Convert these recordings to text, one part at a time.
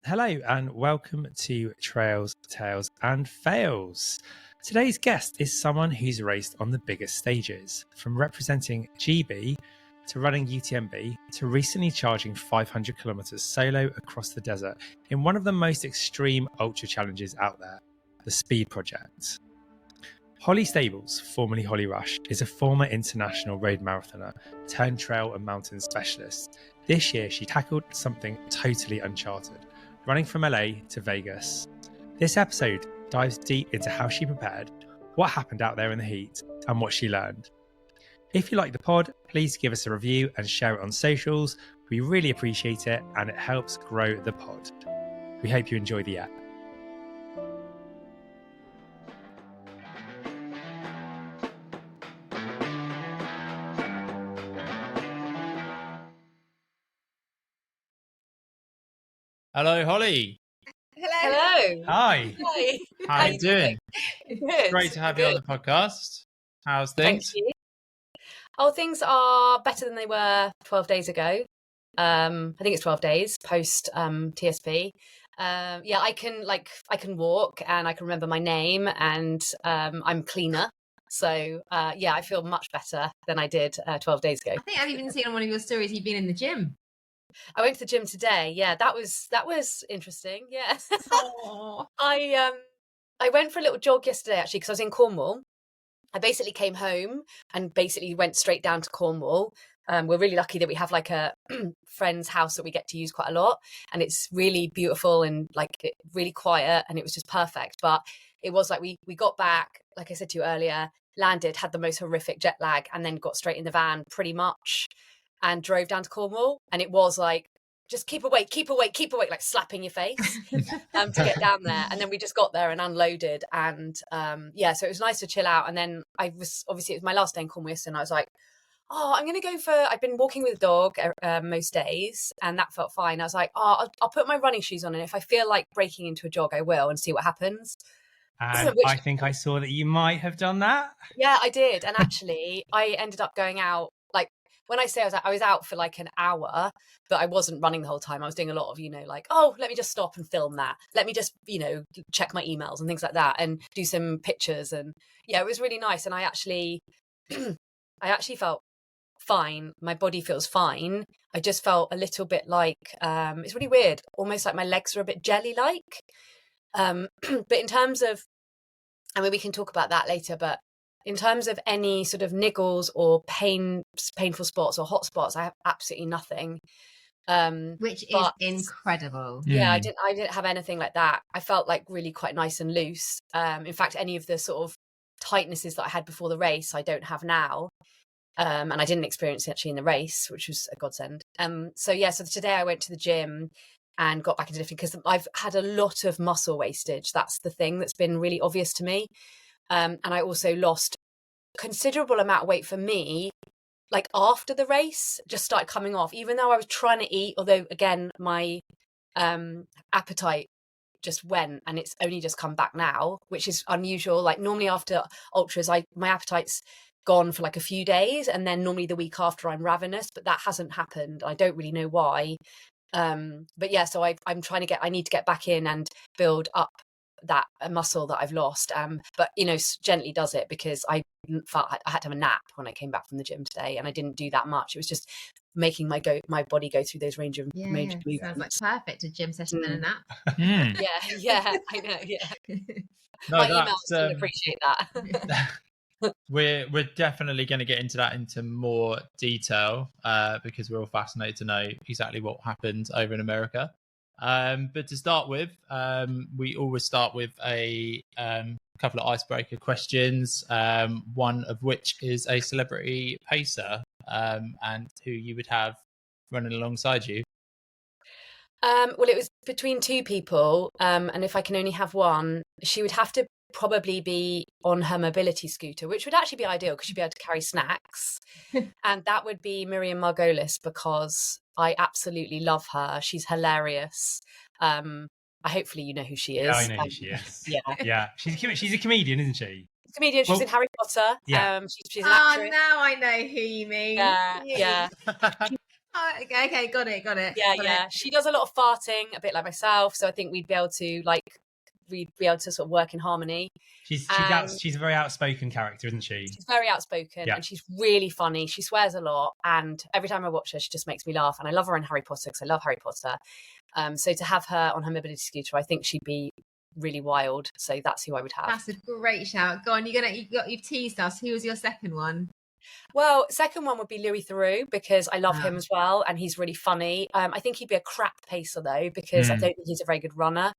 Hello and welcome to Trails, Tales and Fails. Today's guest is someone who's raced on the biggest stages, from representing GB to running UTMB to recently charging 500 kilometers solo across the desert in one of the most extreme ultra challenges out there, the Speed Project. Holly Stables, formerly Holly Rush, is a former international road marathoner turned trail and mountain specialist. This year she tackled something totally uncharted, running from LA to Vegas. This episode dives deep into how she prepared, what happened out there in the heat, and what she learned. If you like the pod, please give us a review and share it on socials. We really appreciate it and it helps grow the pod. We hope you enjoy the app. Hello, Holly. Hello. Hi. Hi. How are you doing? Good. Great to have you on the podcast. How's things? Thank you. Oh, things are better than they were 12 days ago. I think it's 12 days post TSP. Yeah, I can walk and I can remember my name and I'm cleaner. So yeah, I feel much better than I did 12 days ago. I think I've even seen on one of your stories you've been in the gym. I went to the gym today. Yeah, that was interesting. Yeah. Oh. I went for a little jog yesterday actually because I was in Cornwall. I basically came home and basically went straight down to Cornwall. We're really lucky that we have like a friend's house that we get to use quite a lot, and it's really beautiful and really quiet, and it was just perfect. But it was like we got back, like I said to you earlier, landed, had the most horrific jet lag, and then got straight in the van pretty much and drove down to Cornwall. And it was like, just keep awake, like slapping your face to get down there. And then we just got there and unloaded. And yeah, so it was nice to chill out. And then it was my last day in Cornwall, and I was like, oh, I'm going to go I'd been walking with a dog most days, and that felt fine. I was like, oh, I'll put my running shoes on, and if I feel like breaking into a jog, I will, and see what happens. And I think I saw that you might have done that. Yeah, I did. And actually, I ended up going out. When I say I was out for like an hour, but I wasn't running the whole time. I was doing a lot of, oh, let me just stop and film that. Let me just, check my emails and things like that and do some pictures. And yeah, it was really nice. And I actually felt fine. My body feels fine. I just felt a little bit like, it's really weird, almost like my legs are a bit jelly-like. But in terms of, I mean, we can talk about that later, but in terms of any sort of niggles or painful spots or hot spots, I have absolutely nothing. Which is incredible. Yeah, I didn't have anything like that. I felt like really quite nice and loose. In fact, any of the sort of tightnesses that I had before the race, I don't have now. And I didn't experience it actually in the race, which was a godsend. So today I went to the gym and got back into lifting because I've had a lot of muscle wastage. That's the thing that's been really obvious to me. And I also lost a considerable amount of weight for me, like after the race, just started coming off, even though I was trying to eat, although again, my appetite just went and it's only just come back now, which is unusual. Like normally after ultras, my appetite's gone for like a few days, and then normally the week after I'm ravenous, but that hasn't happened. I don't really know why. But yeah, so I need to get back in and build up that muscle that I've lost, but gently does it, because I felt I had to have a nap when I came back from the gym today, and I didn't do that much. It was just making my body go through those range of movements. Sounds like perfect, a gym session and a nap. Yeah, I know. Yeah, No, my emails will appreciate that. We're definitely going to get into that into more detail because we're all fascinated to know exactly what happened over in America. But to start with, we always start with a couple of icebreaker questions, one of which is a celebrity pacer and who you would have running alongside you. Well, it was between two people, and if I can only have one, she would have to probably be on her mobility scooter, which would actually be ideal because she'd be able to carry snacks. And that would be Miriam Margolis, because I absolutely love her. She's hilarious. Hopefully you know who she is. Yeah, I know who she is. Yeah. She's a comedian, isn't she? Comedian. She's in Harry Potter. Yeah. She's an actress. Now I know who you mean. Yeah. Oh, okay, got it. Yeah. She does a lot of farting, a bit like myself. So I think we'd be able to sort of work in harmony. She's a very outspoken character, isn't she? She's very outspoken and she's really funny. She swears a lot, and every time I watch her, she just makes me laugh. And I love her in Harry Potter because I love Harry Potter. So to have her on her mobility scooter, I think she'd be really wild. So that's who I would have. That's a great shout. Go on, you've teased us. Who was your second one? Well, second one would be Louis Theroux, because I love him as well, and he's really funny. I think he'd be a crap pacer though, because I don't think he's a very good runner.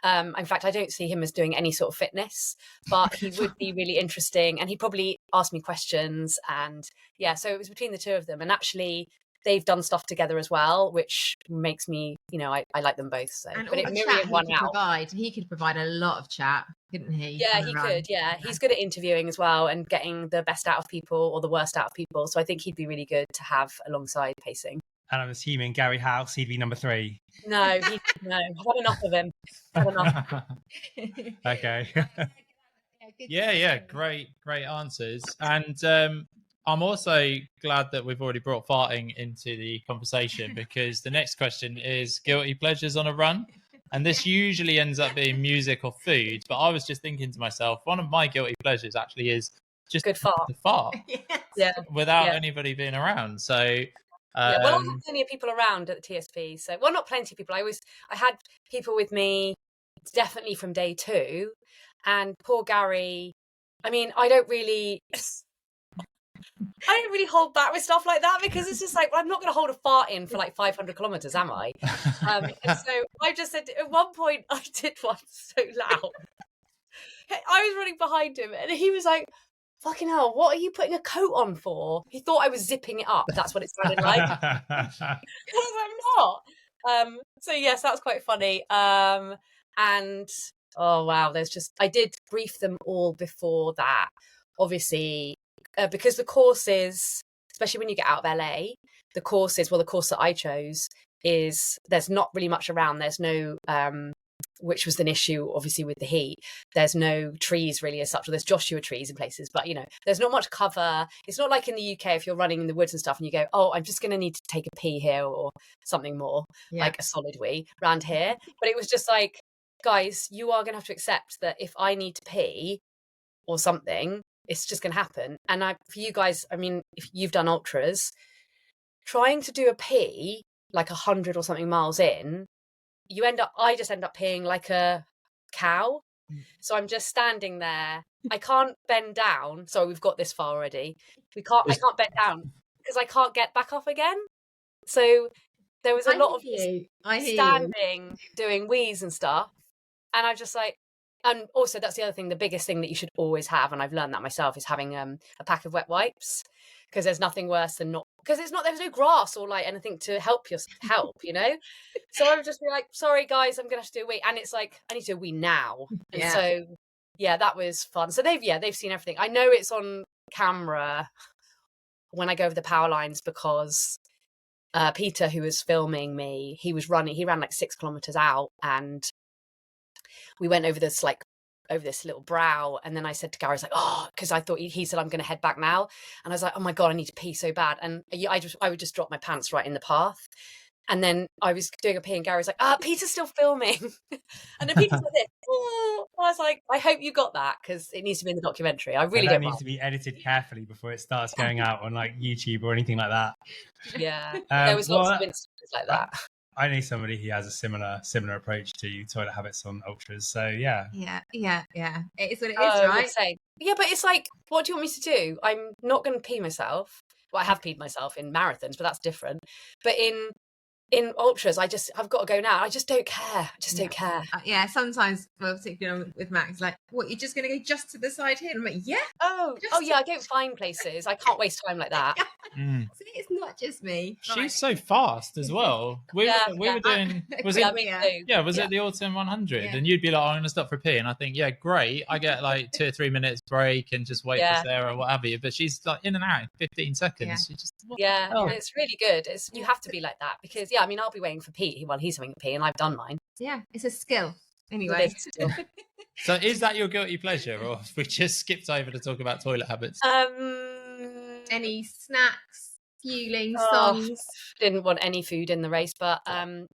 In fact, I don't see him as doing any sort of fitness, but he would be really interesting, and he'd probably ask me questions. And yeah, so it was between the two of them, and actually they've done stuff together as well, which makes me, I like them both. So, and but all it the chat he could provide a lot of chat, couldn't he? Yeah, he could. Yeah, he's good at interviewing as well and getting the best out of people or the worst out of people. So I think he'd be really good to have alongside pacing. And I'm assuming Gary House, he'd be number 3. No, I've had enough of him. Okay. Yeah, great answers. And I'm also glad that we've already brought farting into the conversation, because the next question is guilty pleasures on a run. And this usually ends up being music or food. But I was just thinking to myself, one of my guilty pleasures actually is just good fart. To fart. Yeah. Without anybody being around. So well, I had plenty of people around at the TSP. So, well, not plenty of people. I had people with me definitely from day 2, and poor Gary. I mean, I don't really hold back with stuff like that, because it's just like, well, I'm not going to hold a fart in for like 500 kilometers, am I? And so I just said, at one point, I did one so loud. I was running behind him, and he was like, fucking hell, what are you putting a coat on for? He thought I was zipping it up. That's what it sounded like. I'm not. So yes, that was quite funny. And oh wow, I did brief them all before that. Obviously, because the courses, especially when you get out of LA, the course that I chose is, there's not really much around. There's no which was an issue, obviously, with the heat. There's no trees really as such, or there's Joshua trees in places, but there's not much cover. It's not like in the UK if you're running in the woods and stuff and you go, oh, I'm just going to need to take a pee here or something more, like a solid wee around here. But it was just like, guys, you are going to have to accept that if I need to pee or something, it's just going to happen. And for you guys, I mean, if you've done ultras, trying to do a pee like 100 or something miles in, I just end up peeing like a cow. So I'm just standing there. I can't bend down. Sorry, we've got this far already. I can't bend down because I can't get back up again. So there was a lot of standing, doing wheeze and stuff. And I'm just like, and also that's the other thing, the biggest thing that you should always have, and I've learned that myself, is having a pack of wet wipes, because there's nothing worse than there's no grass or like anything to help. So I would just be like, sorry guys, I'm gonna have to do a wee, and it's like, I need to do a wee now. And so that was fun. So they've seen everything. I know it's on camera when I go over the power lines, because Peter, who was filming me, he ran like 6 kilometers out, and we went over this little brow, and then I said to Gary, I was like, oh, because I thought he said, I'm going to head back now, and I was like, oh my god, I need to pee so bad, and I would just drop my pants right in the path, and then I was doing a pee, and Gary was like, Peter's still filming, and then Peter's like this. Oh. I was like, I hope you got that, because it needs to be in the documentary. I really don't. It needs to be edited carefully before it starts going out on like YouTube or anything like that. Yeah, there was lots of instances like that. I know somebody who has a similar approach to toilet habits on ultras. So yeah. It is what it is, right? Yeah, but it's like, what do you want me to do? I'm not going to pee myself. Well, I have peed myself in marathons, but that's different. But in ultras, I've got to go now. I just don't care. Don't care. Sometimes, well, particularly with Max, like, what, you're just going to go just to the side here? And I'm like, yeah. I don't find places. I can't waste time like that. So it's not just me. She's so fast as well. We were doing, was it the Autumn 100? And you'd be like, I'm going to stop for a pee. And I think, yeah, great. I get like 2 or 3 minutes break and just wait for Sarah or what have you. But she's like in and out in 15 seconds. It's really good. You have to be like that, because I mean, I'll be waiting for Pete while he's having a pee, and I've done mine. Yeah, it's a skill. Anyway. So is that your guilty pleasure, or have we just skipped over to talk about toilet habits? Any snacks, fueling Oh, songs? didn't want any food in the race, but I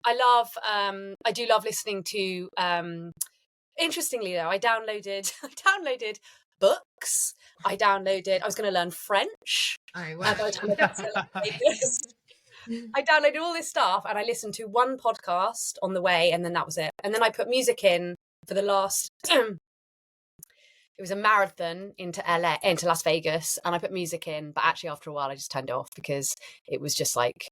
do love listening to interestingly though, I downloaded books. I was going to learn French. Oh, By the time I got to Las Vegas. I downloaded all this stuff and I listened to one podcast on the way, and then that was it. And then I put music in for the last it was a marathon into Las Vegas, and I put music in, but actually after a while I just turned it off because it was just like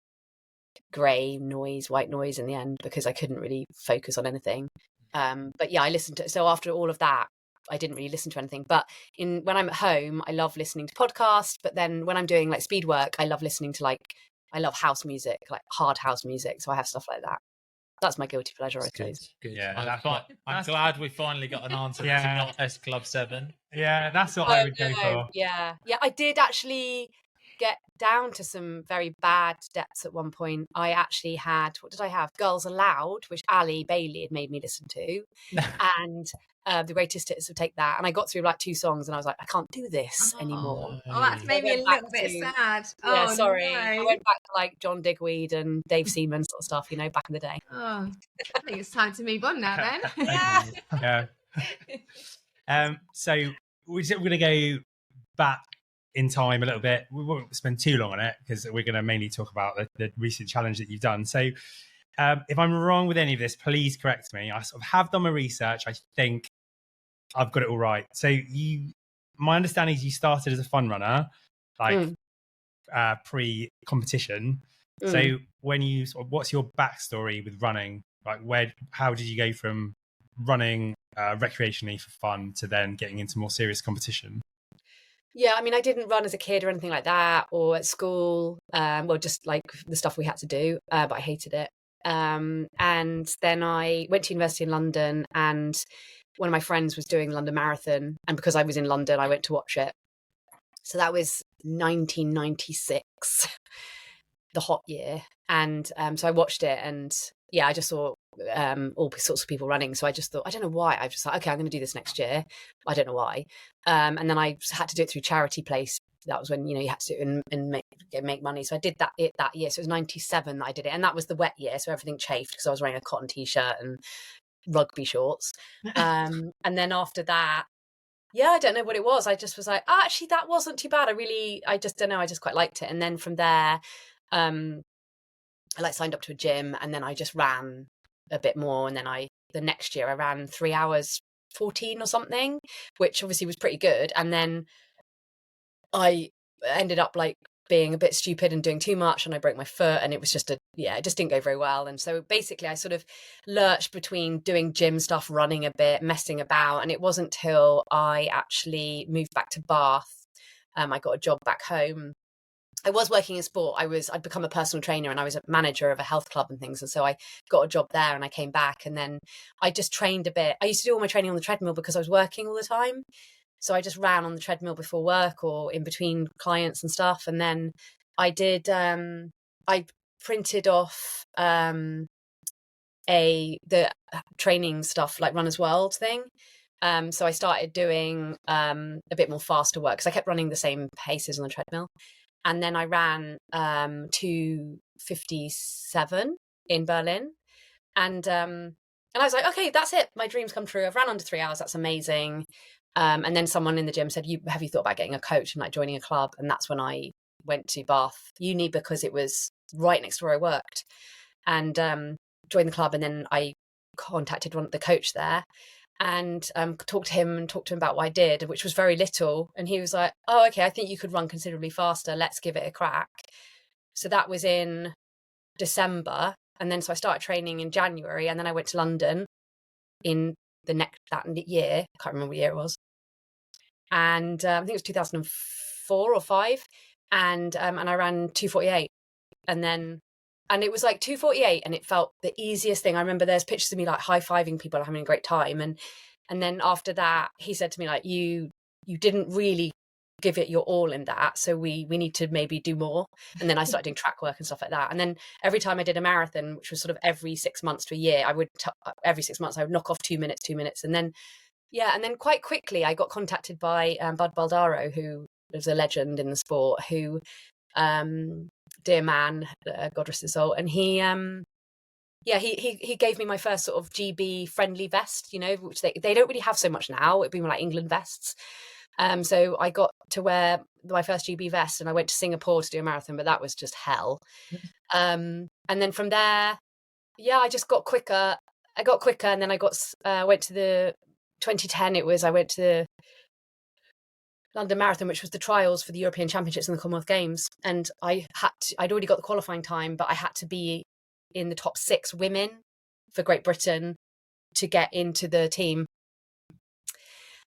grey noise, white noise in the end, because I couldn't really focus on anything. But yeah, I listened to, so after all of that, I didn't really listen to anything. But when I'm at home, I love listening to podcasts. But then when I'm doing like speed work, I love listening to I love house music, like hard house music. So I have stuff like that. That's my guilty pleasure, I suppose. Good. Yeah, I'm glad we finally got an answer Yeah. to not S Club 7. Yeah, that's what I would go for. Yeah. I did actually get down to some very bad depths at one point. I actually had, what did I have? Girls Aloud, which Ali Bailey had made me listen to, and The Greatest Hits of Take That. And I got through like 2 songs and I was like, I can't do this anymore. Oh, that's made me a little bit sad. Yeah, oh, sorry. No. I went back to like John Digweed and Dave Seaman sort of stuff, back in the day. Oh, I think it's time to move on now then. Yeah. So we're going to go back in time a little bit. We won't spend too long on it because we're going to mainly talk about the recent challenge that you've done. So if I'm wrong with any of this, please correct me. I sort of have done my research. I think I've got it all right. So my understanding is you started as a fun runner, pre-competition. So what's your backstory with running? Like how did you go from running recreationally for fun to then getting into more serious competition? Yeah, I mean, I didn't run as a kid or anything like that, or at school. Well, just like the stuff we had to do, but I hated it. And then I went to university in London, and one of my friends was doing the London Marathon, and because I was in London, I went to watch it. So that was 1996, the hot year, and so I watched it, and yeah, I just saw all sorts of people running. So I just thought, I don't know why. I just thought, okay, I'm going to do this next year. I don't know why. And then I had to do it through Charity Place. That was when, you had to do it and make money. So I did that year. So it was 97 that I did it. And that was the wet year. So everything chafed because I was wearing a cotton t-shirt and rugby shorts. And then after that, yeah, I don't know what it was. I just was like, actually, that wasn't too bad. I just don't know. I just quite liked it. And then from there, I signed up to a gym, and then I just ran a bit more. And then the next year I ran 3 hours 14 or something, which obviously was pretty good. And then I ended up being a bit stupid and doing too much, and I broke my foot, and it was just it just didn't go very well. And so basically I sort of lurched between doing gym stuff, running a bit, messing about. And it wasn't till I actually moved back to Bath, I got a job back home. I was working in sport. I'd become a personal trainer, and I was a manager of a health club and things. And so I got a job there, and I came back, and then I just trained a bit. I used to do all my training on the treadmill because I was working all the time. So I just ran on the treadmill before work or in between clients and stuff. And then I did, I printed off the training stuff, like Runner's World thing. So I started doing a bit more faster work because I kept running the same paces on the treadmill. And then I ran 2:57 in Berlin. And I was like, okay, that's it. My dream's come true. I've ran under 3 hours. That's amazing. And then someone in the gym said, have you thought about getting a coach and joining a club? And that's when I went to Bath Uni, because it was right next to where I worked, and joined the club. And then I contacted the coach there and talked to him about what I did, which was very little. And he was like, oh, okay, I think you could run considerably faster. Let's give it a crack. So that was in December. And then so I started training in January, and then I went to London in that year. I can't remember what year it was. And I think it was 2004 or 5. And I ran 2:48. And it was like 2:48, and it felt the easiest thing. I remember there's pictures of me high-fiving people, having a great time. And then after that, he said to me, you didn't really give it your all in that, so we need to maybe do more. And then I started doing track work and stuff like that. And then every time I did a marathon, which was sort of every 6 months to a year, every 6 months I would knock off 2 minutes. And then quite quickly I got contacted by Bud Baldaro, who was a legend in the sport, who dear man, God rest his soul, and he gave me my first sort of GB friendly vest, you know, which they don't really have so much now. It'd be more like England vests. So I got to wear my first GB vest, and I went to Singapore to do a marathon, but that was just hell. And then from there, I just got quicker. I got quicker, and then I went to the 2010. I went to the London Marathon, which was the trials for the European Championships and the Commonwealth Games, and I'd already got the qualifying time, but I had to be in the top 6 women for Great Britain to get into the team.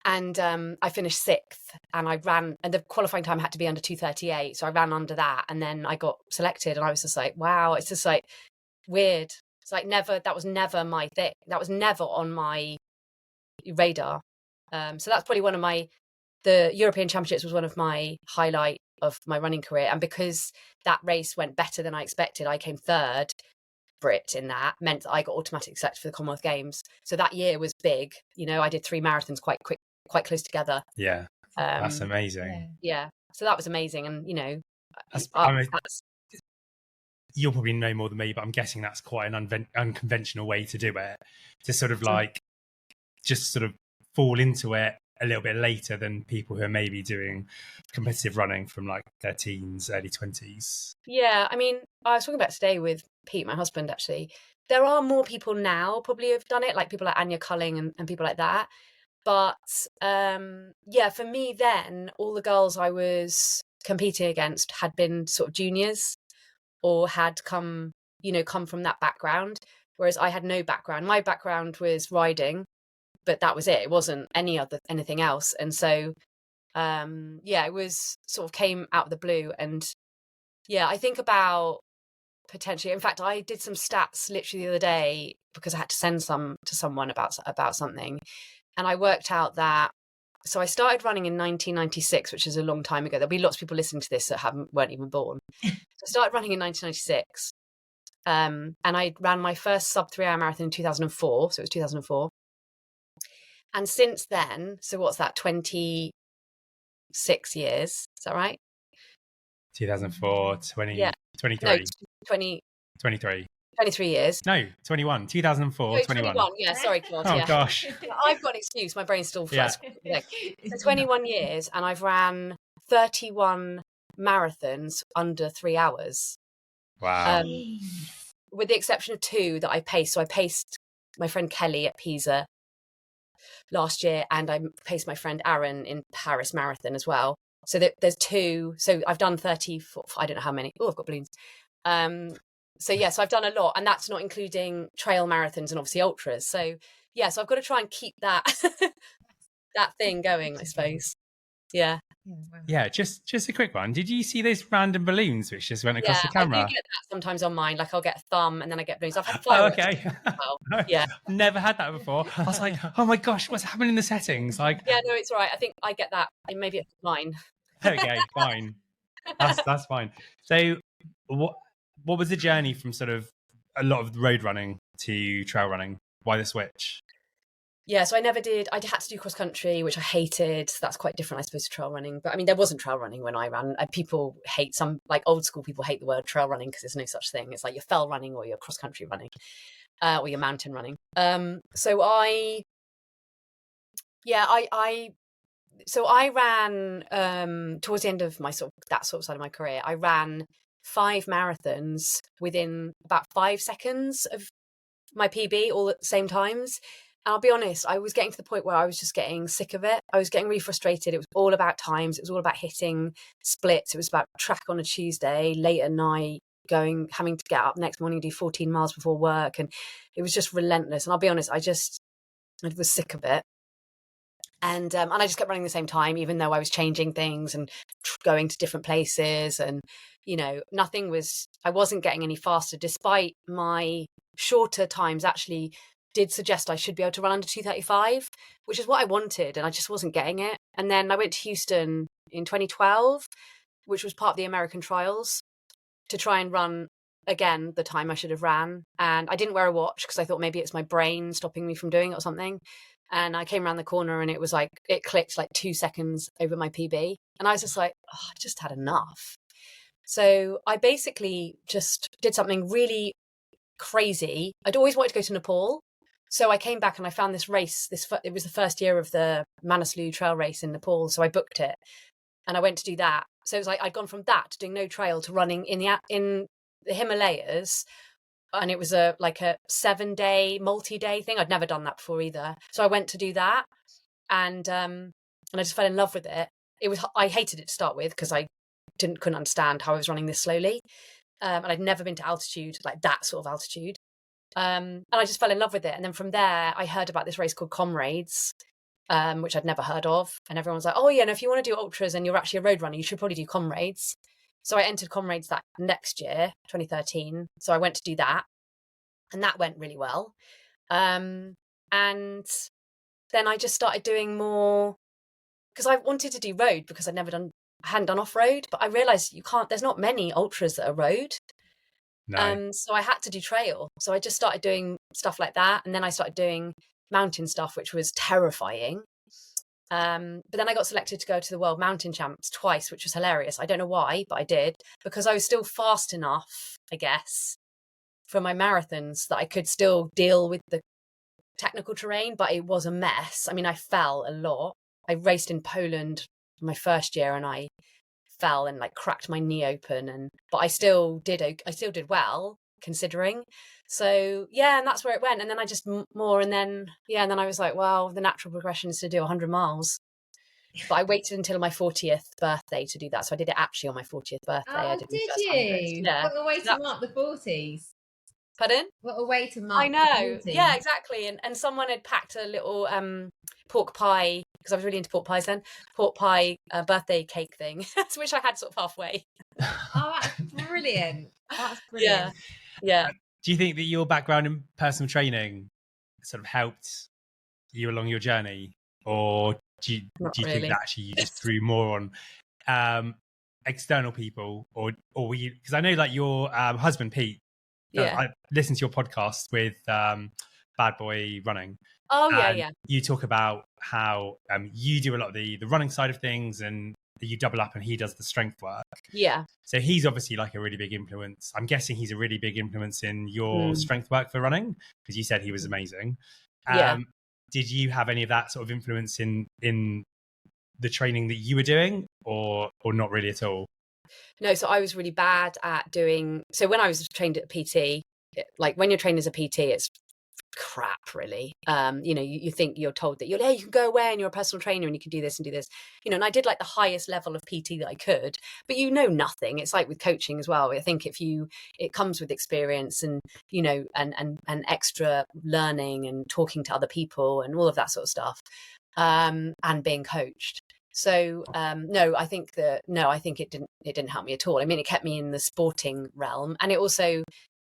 And I finished 6th, and I ran, and the qualifying time had to be under 2:38, so I ran under that, and then I got selected, and I was just like, wow, it's just like weird. It's like that was never my thing. That was never on my radar. So that's probably the European Championships was one of my highlight of my running career, and because that race went better than I expected, I came 3rd Brit in that, meant that I got automatically selected for the Commonwealth Games. So that year was big. You know, I did 3 marathons quite close together. Yeah, that's amazing. Yeah, so that was amazing, and you know, you'll probably know more than me, but I'm guessing that's quite an unconventional way to do it, to sort of like just sort of fall into it a little bit later than people who are maybe doing competitive running from like their teens, early 20s. Yeah, I mean, I was talking about today with Pete, my husband, actually. There are more people now probably have done it, like people like Anya Culling and people like that. But for me then, all the girls I was competing against had been sort of juniors or had come from that background, whereas I had no background. My background was riding, but that was it. It wasn't anything else. And so, it was sort of came out of the blue. And I think about potentially, in fact, I did some stats literally the other day because I had to send some to someone about something. And I worked out that, so I started running in 1996, which is a long time ago. There'll be lots of people listening to this that weren't even born. So I started running in 1996. And I ran my first sub 3-hour marathon in 2004. So it was 2004. And since then, so what's that, 26 years? Is that right? 2004, 23. No, 23 years. No, 21. 2004, 21. Yeah, sorry, Claude. Oh, gosh. I've got an excuse. My brain's still fresh. Yeah. So 21 years, and I've ran 31 marathons under 3 hours. Wow. With the exception of 2 that I paced. So I paced my friend Kelly at Pisa last year, and I paced my friend Aaron in Paris Marathon as well. So there's 2. So I've done 34. I don't know how many. Oh, I've got balloons. So I've done a lot, and that's not including trail marathons and obviously ultras. So so I've got to try and keep that that thing going, I suppose. Yeah. Yeah, just a quick one. Did you see those random balloons which just went across the camera? I do get that sometimes on mine. Like I'll get a thumb and then I get balloons. I've had fireworks. Okay. Well. Yeah. Never had that before. I was like, oh my gosh, what's happening in the settings? Like, yeah, no, it's all right. I think I get that. Maybe it's mine. Okay, fine. That's fine. So what was the journey from sort of a lot of road running to trail running? Why the switch? Yeah, so I never did. I had to do cross country, which I hated. So that's quite different, I suppose, to trail running. But I mean, there wasn't trail running when I ran. People hate like old school people hate the word trail running because there's no such thing. It's like you're fell running or you're cross country running, or you're mountain running. So I ran towards the end of my that sort of side of my career. I ran 5 marathons within about 5 seconds of my PB, all at the same times. And I'll be honest, I was getting to the point where I was just getting sick of it. I was getting really frustrated. It was all about times. It was all about hitting splits. It was about track on a Tuesday, late at night, having to get up next morning, do 14 miles before work. And it was just relentless. And I'll be honest, I was sick of it. And I just kept running the same time, even though I was changing things and going to different places. And, I wasn't getting any faster, despite my shorter times actually did suggest I should be able to run under 2:35, which is what I wanted. And I just wasn't getting it. And then I went to Houston in 2012, which was part of the American trials, to try and run again the time I should have ran. And I didn't wear a watch because I thought maybe it's my brain stopping me from doing it or something. And I came around the corner and it was like, it clicked like 2 seconds over my PB. And I was just like, I just had enough. So I basically just did something really crazy. I'd always wanted to go to Nepal. So I came back and I found this race. It was the first year of the Manaslu trail race in Nepal. So I booked it and I went to do that. So it was like I'd gone from that to doing no trail to running in the Himalayas. And it was a 7-day, multi-day thing. I'd never done that before either. So I went to do that, and I just fell in love with it. I hated it to start with because I couldn't understand how I was running this slowly, and I'd never been to altitude, like that sort of altitude. And I just fell in love with it. And then from there, I heard about this race called Comrades, which I'd never heard of. And everyone was like, "Oh yeah, and if you want to do ultras and you're actually a road runner, you should probably do Comrades." So I entered Comrades that next year, 2013. So I went to do that, and that went really well. And then I just started doing more because I wanted to do road because I hadn't done off road, but I realised there's not many ultras that are road. No. So I had to do trail. So I just started doing stuff like that, and then I started doing mountain stuff, which was terrifying. But then I got selected to go to the World Mountain Champs twice, which was hilarious. I don't know why, but I did, because I was still fast enough, I guess, for my marathons that I could still deal with the technical terrain, but it was a mess. I mean, I fell a lot. I raced in Poland my first year and I fell and cracked my knee open, but I still did well considering. So yeah, and that's where it went. And then I just more, and then I was like, well, the natural progression is to do 100 miles. But I waited until my 40th birthday to do that. So I did it actually on my 40th birthday. Oh, did you? Yeah. What a way to mark the 40s. Pardon? What a way to mark I know. the 40s. Yeah, exactly. And someone had packed a little pork pie, because I was really into pork pies then, pork pie birthday cake thing, which I had sort of halfway. Oh, that's brilliant. That's brilliant. Yeah. Do you think that your background in personal training sort of helped you along your journey, or do you think that actually you just drew more on external people, or were you? Because I know your husband Pete. I listened to your podcast with Bad Boy Running. Oh yeah. You talk about how you do a lot of the running side of things, and you double up, and he does the strength work. Yeah. So he's obviously a really big influence. I'm guessing he's a really big influence in your strength work for running, because you said he was amazing. Did you have any of that sort of influence in the training that you were doing, or not really at all? No, so I was really bad at doing. So when I was trained at PT, when you're trained as a PT, it's crap, really. You think you're told that you can go away and you're a personal trainer and you can do this and do this. And I did the highest level of PT that I could, but nothing. It's like with coaching as well. I think it comes with experience and and extra learning and talking to other people and all of that sort of stuff, and being coached. So I think it didn't help me at all. I mean, it kept me in the sporting realm, and it also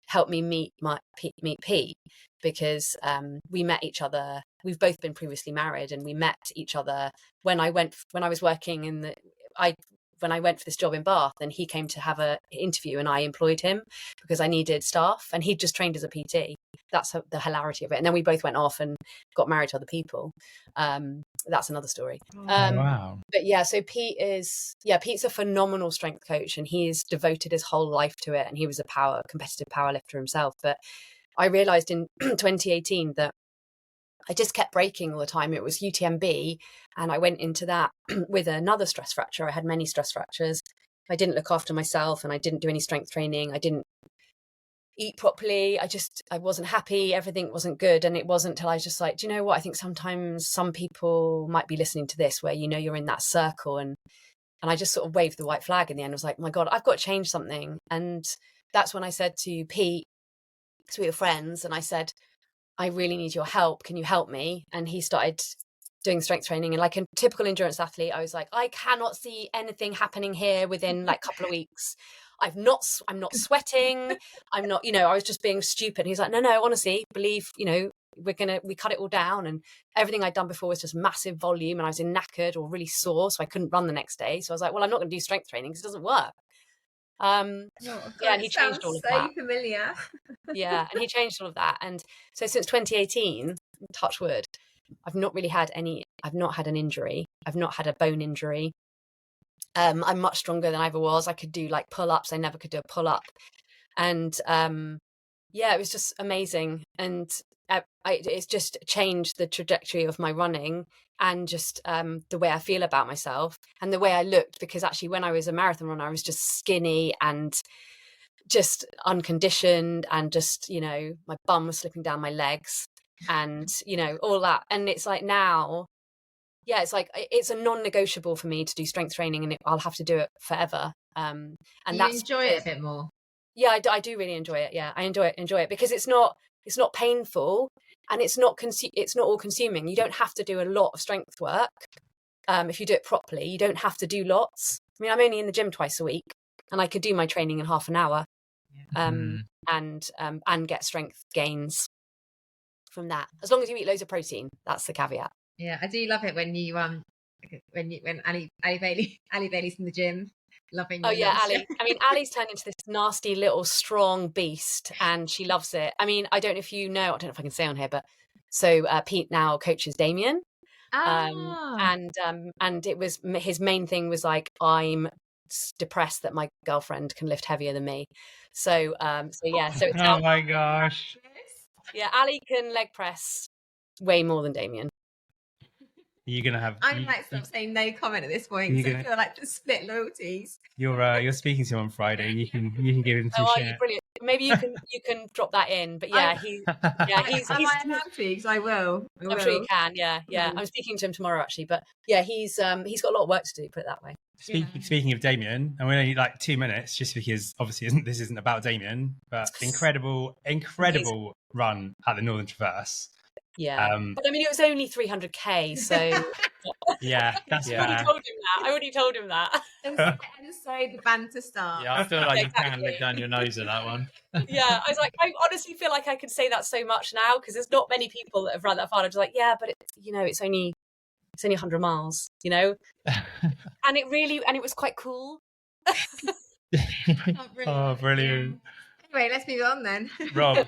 helped me meet Pete, because we met each other. We've both been previously married, and we met each other when I was working when I went for this job in Bath, and he came to have an interview, and I employed him because I needed staff, and he'd just trained as a PT. That's the hilarity of it. And then we both went off and got married to other people. That's another story. Wow. But yeah, so Pete's a phenomenal strength coach, and he's devoted his whole life to it. And he was a competitive power lifter himself. But I realized in 2018 that I just kept breaking all the time. It was UTMB, and I went into that with another stress fracture. I had many stress fractures. I didn't look after myself, and I didn't do any strength training. I didn't eat properly. I wasn't happy. Everything wasn't good. And it wasn't till I was just like, do you know what? I think sometimes some people might be listening to this where you're in that circle, and I just sort of waved the white flag in the end. I was like, my God, I've got to change something. And that's when I said to Pete, because we were friends, and I said, I really need your help. Can you help me? And he started doing strength training, and like a typical endurance athlete, I was like, I cannot see anything happening here within a couple of weeks. I'm not sweating. I'm not, I was just being stupid. He's like, no, honestly, believe, we cut it all down. And everything I'd done before was just massive volume, and I was knackered or really sore, so I couldn't run the next day. So I was like, well, I'm not going to do strength training because it doesn't work. God, and he changed all of that. So familiar. Yeah, and he changed all of that. And so since 2018, touch wood, I've not had an injury. I've not had a bone injury. I'm much stronger than I ever was. I could do like pull-ups. I never could do a pull-up. And yeah, it was just amazing. And it's just changed the trajectory of my running and just the way I feel about myself and the way I looked, because actually when I was a marathon runner, I was just skinny and just unconditioned and just, you know, my bum was slipping down my legs and, you know, all that. And it's like now, yeah, it's like it's a non-negotiable for me to do strength training, and I'll have to do it forever. And you enjoy it a bit more. Yeah, I do really enjoy it. Yeah, I enjoy it because it's not painful, and it's not all consuming. You don't have to do a lot of strength work. If you do it properly, you don't have to do lots. I mean, I'm only in the gym twice a week, and I could do my training in half an hour, and get strength gains from that, as long as you eat loads of protein. That's the caveat. Yeah, I do love it when you when Ali Bailey's in the gym, loving. Oh yeah, Ali. I mean, Ali's turned into this nasty little strong beast, and she loves it. I mean, I don't know if you know. I don't know if I can say on here, but so Pete now coaches Damien, and it was his main thing was like, I'm depressed that my girlfriend can lift heavier than me. So yeah, so it's oh my gosh. Yeah, Ali can leg press way more than Damien. You're gonna have. I'm like, stop saying no comment at this point. So I feel like to split loyalties. You're speaking to him on Friday. You can give him some shit. Brilliant. Maybe you can drop that in. But yeah, he's am I allowed to? Because I will. I'm sure you can. Yeah. I'm speaking to him tomorrow actually. But yeah, he's got a lot of work to do. Put it that way. Speaking of Damien, and we only like 2 minutes, just because obviously this isn't about Damien, but incredible run at the Northern Traverse. Yeah, but I mean, it was only 300k, so yeah, that's fair. I already told him that. And so the banter start. Yeah, I feel like you can look down your nose at that one. Yeah, I was like, I honestly feel like I could say that so much now, because there's not many people that have run that far. I'm just like, yeah, but it's only 100 miles, you know, and it was quite cool. Oh, brilliant! Anyway, let's move on then. Rob,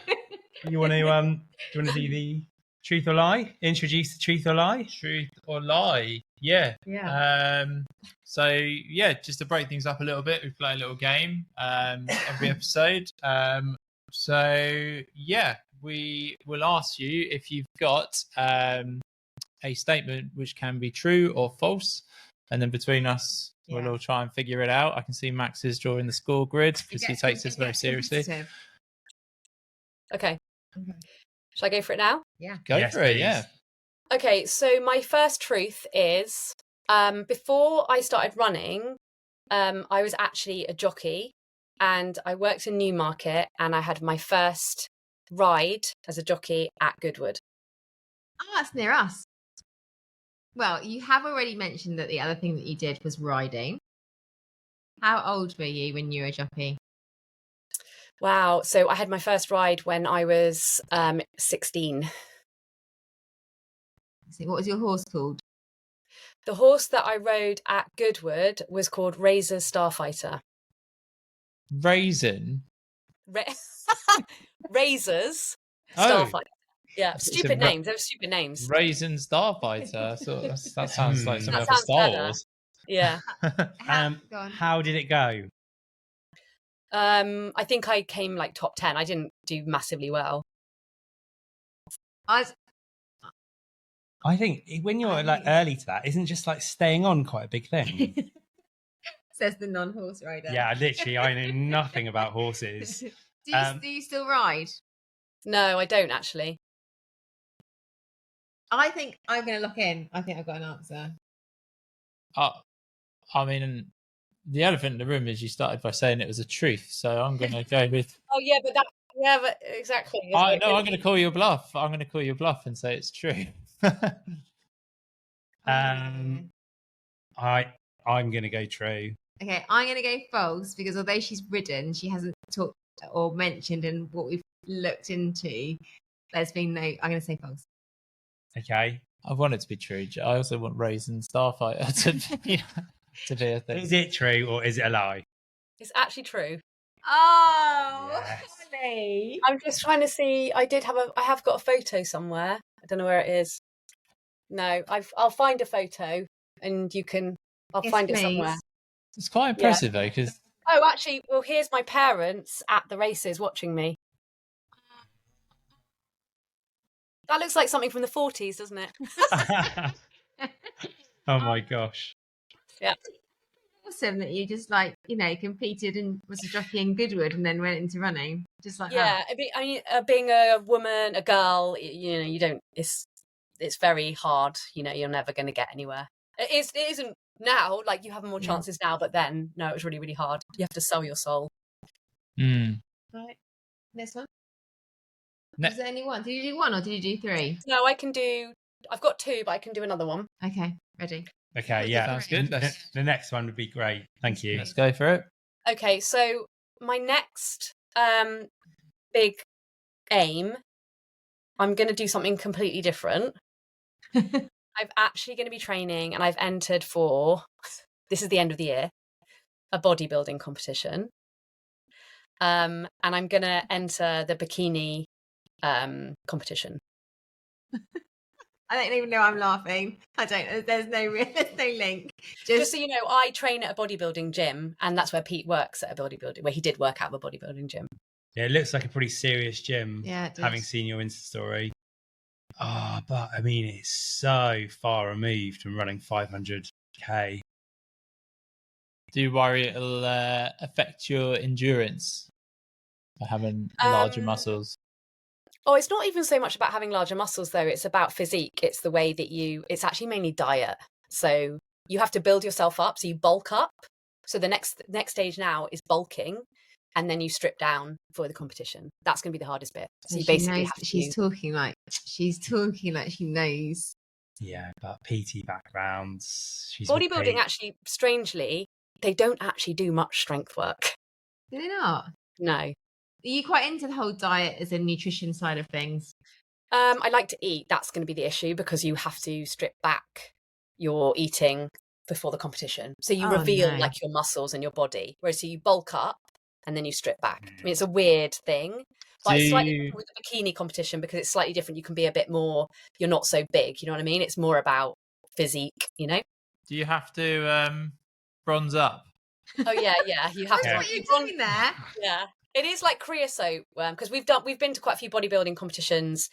you want to do the truth or lie? Introduce the truth or lie? Truth or lie? Yeah. So yeah, just to break things up a little bit, we play a little game every episode. So yeah, we will ask you if you've got a statement which can be true or false, and then between us we'll all try and figure it out. I can see Max is drawing the score grid because he takes this very seriously. Okay. Shall I go for it now? Yeah. Go for it, yeah. Okay, so my first truth is before I started running, I was actually a jockey, and I worked in Newmarket, and I had my first ride as a jockey at Goodwood. Oh, that's near us. Well, you have already mentioned that the other thing that you did was riding. How old were you when you were a jockey? Wow. So I had my first ride when I was 16. What was your horse called? The horse that I rode at Goodwood was called Razor Starfighter. Raisin? Razors Starfighter. Yeah, stupid names. They were stupid names. Raisin Starfighter. So that sounds like something for Star Wars. Yeah. How did it go? I think I came like top 10. I didn't do massively well. I think when you're like early to that, isn't just like staying on quite a big thing? Says the non-horse rider. Yeah, literally, I know nothing about horses. Do you still ride? No, I don't actually. I think I'm going to lock in. I think I've got an answer. I mean, the elephant in the room is you started by saying it was a truth, so I'm going to go with. Oh yeah, but exactly. I'm going to call you a bluff. I'm going to call you a bluff and say it's true. I'm going to go true. Okay, I'm going to go false, because although she's ridden, she hasn't talked or mentioned in what we've looked into. There's been no. I'm going to say false. Okay. I want it to be true. I also want Raisin Starfighter to be a thing. Is it true or is it a lie? It's actually true. Oh, yes. Holly. I'm just trying to see. I have got a photo somewhere. I don't know where it is. No, I'll find a photo, and you can. I'll find it somewhere. It's quite impressive though, because Oh, actually, well, here's my parents at the races watching me. That looks like something from the 40s, doesn't it? Oh my gosh. Yeah. Awesome that you just like, competed and was a jockey in Goodwood and then went into running. Just like that. I mean, being a woman, a girl, you don't, it's very hard. You're never going to get anywhere. It isn't now, like you have more chances now, but then, no, it was really, really hard. You have to sell your soul. Mm. Right. Next one. Was there only one? Did you do one or did you do three? No, I've got two, but I can do another one. Okay, ready. Okay, yeah. Sounds good. The next one would be great. Thank you. Let's go for it. Okay, so my next big aim, I'm going to do something completely different. I'm actually going to be training, and I've entered for, this is the end of the year, a bodybuilding competition. And I'm going to enter the bikini competition. I don't even know I'm laughing. There's no link. Just so you know, I train at a bodybuilding gym, and that's where Pete works, at a bodybuilding, where he did work out of a bodybuilding gym. Yeah, it looks like a pretty serious gym. Yeah, it does. Having seen your Insta story. Oh, but I mean, it's so far removed from running 500k. Do you worry it'll affect your endurance by having larger muscles? Oh, it's not even so much about having larger muscles, though. It's about physique. It's the way that it's actually mainly diet. So you have to build yourself up. So you bulk up. So the next stage now is bulking, and then you strip down for the competition. That's going to be the hardest bit. So you basically have to. She's talking like she knows. Yeah, but PT backgrounds. Bodybuilding, actually, strangely, they don't actually do much strength work. Do they not? No. Are you quite into the whole diet as a nutrition side of things? I like to eat. That's going to be the issue, because you have to strip back your eating before the competition. So you reveal like your muscles and your body, whereas you bulk up and then you strip back. I mean, it's a weird thing, but it's slightly different with the bikini competition, because it's slightly different. You can be a bit more, you're not so big, you know what I mean? It's more about physique, Do you have to bronze up? Oh yeah, you have to. What are you doing there? Yeah. It is like creosote, because we've been to quite a few bodybuilding competitions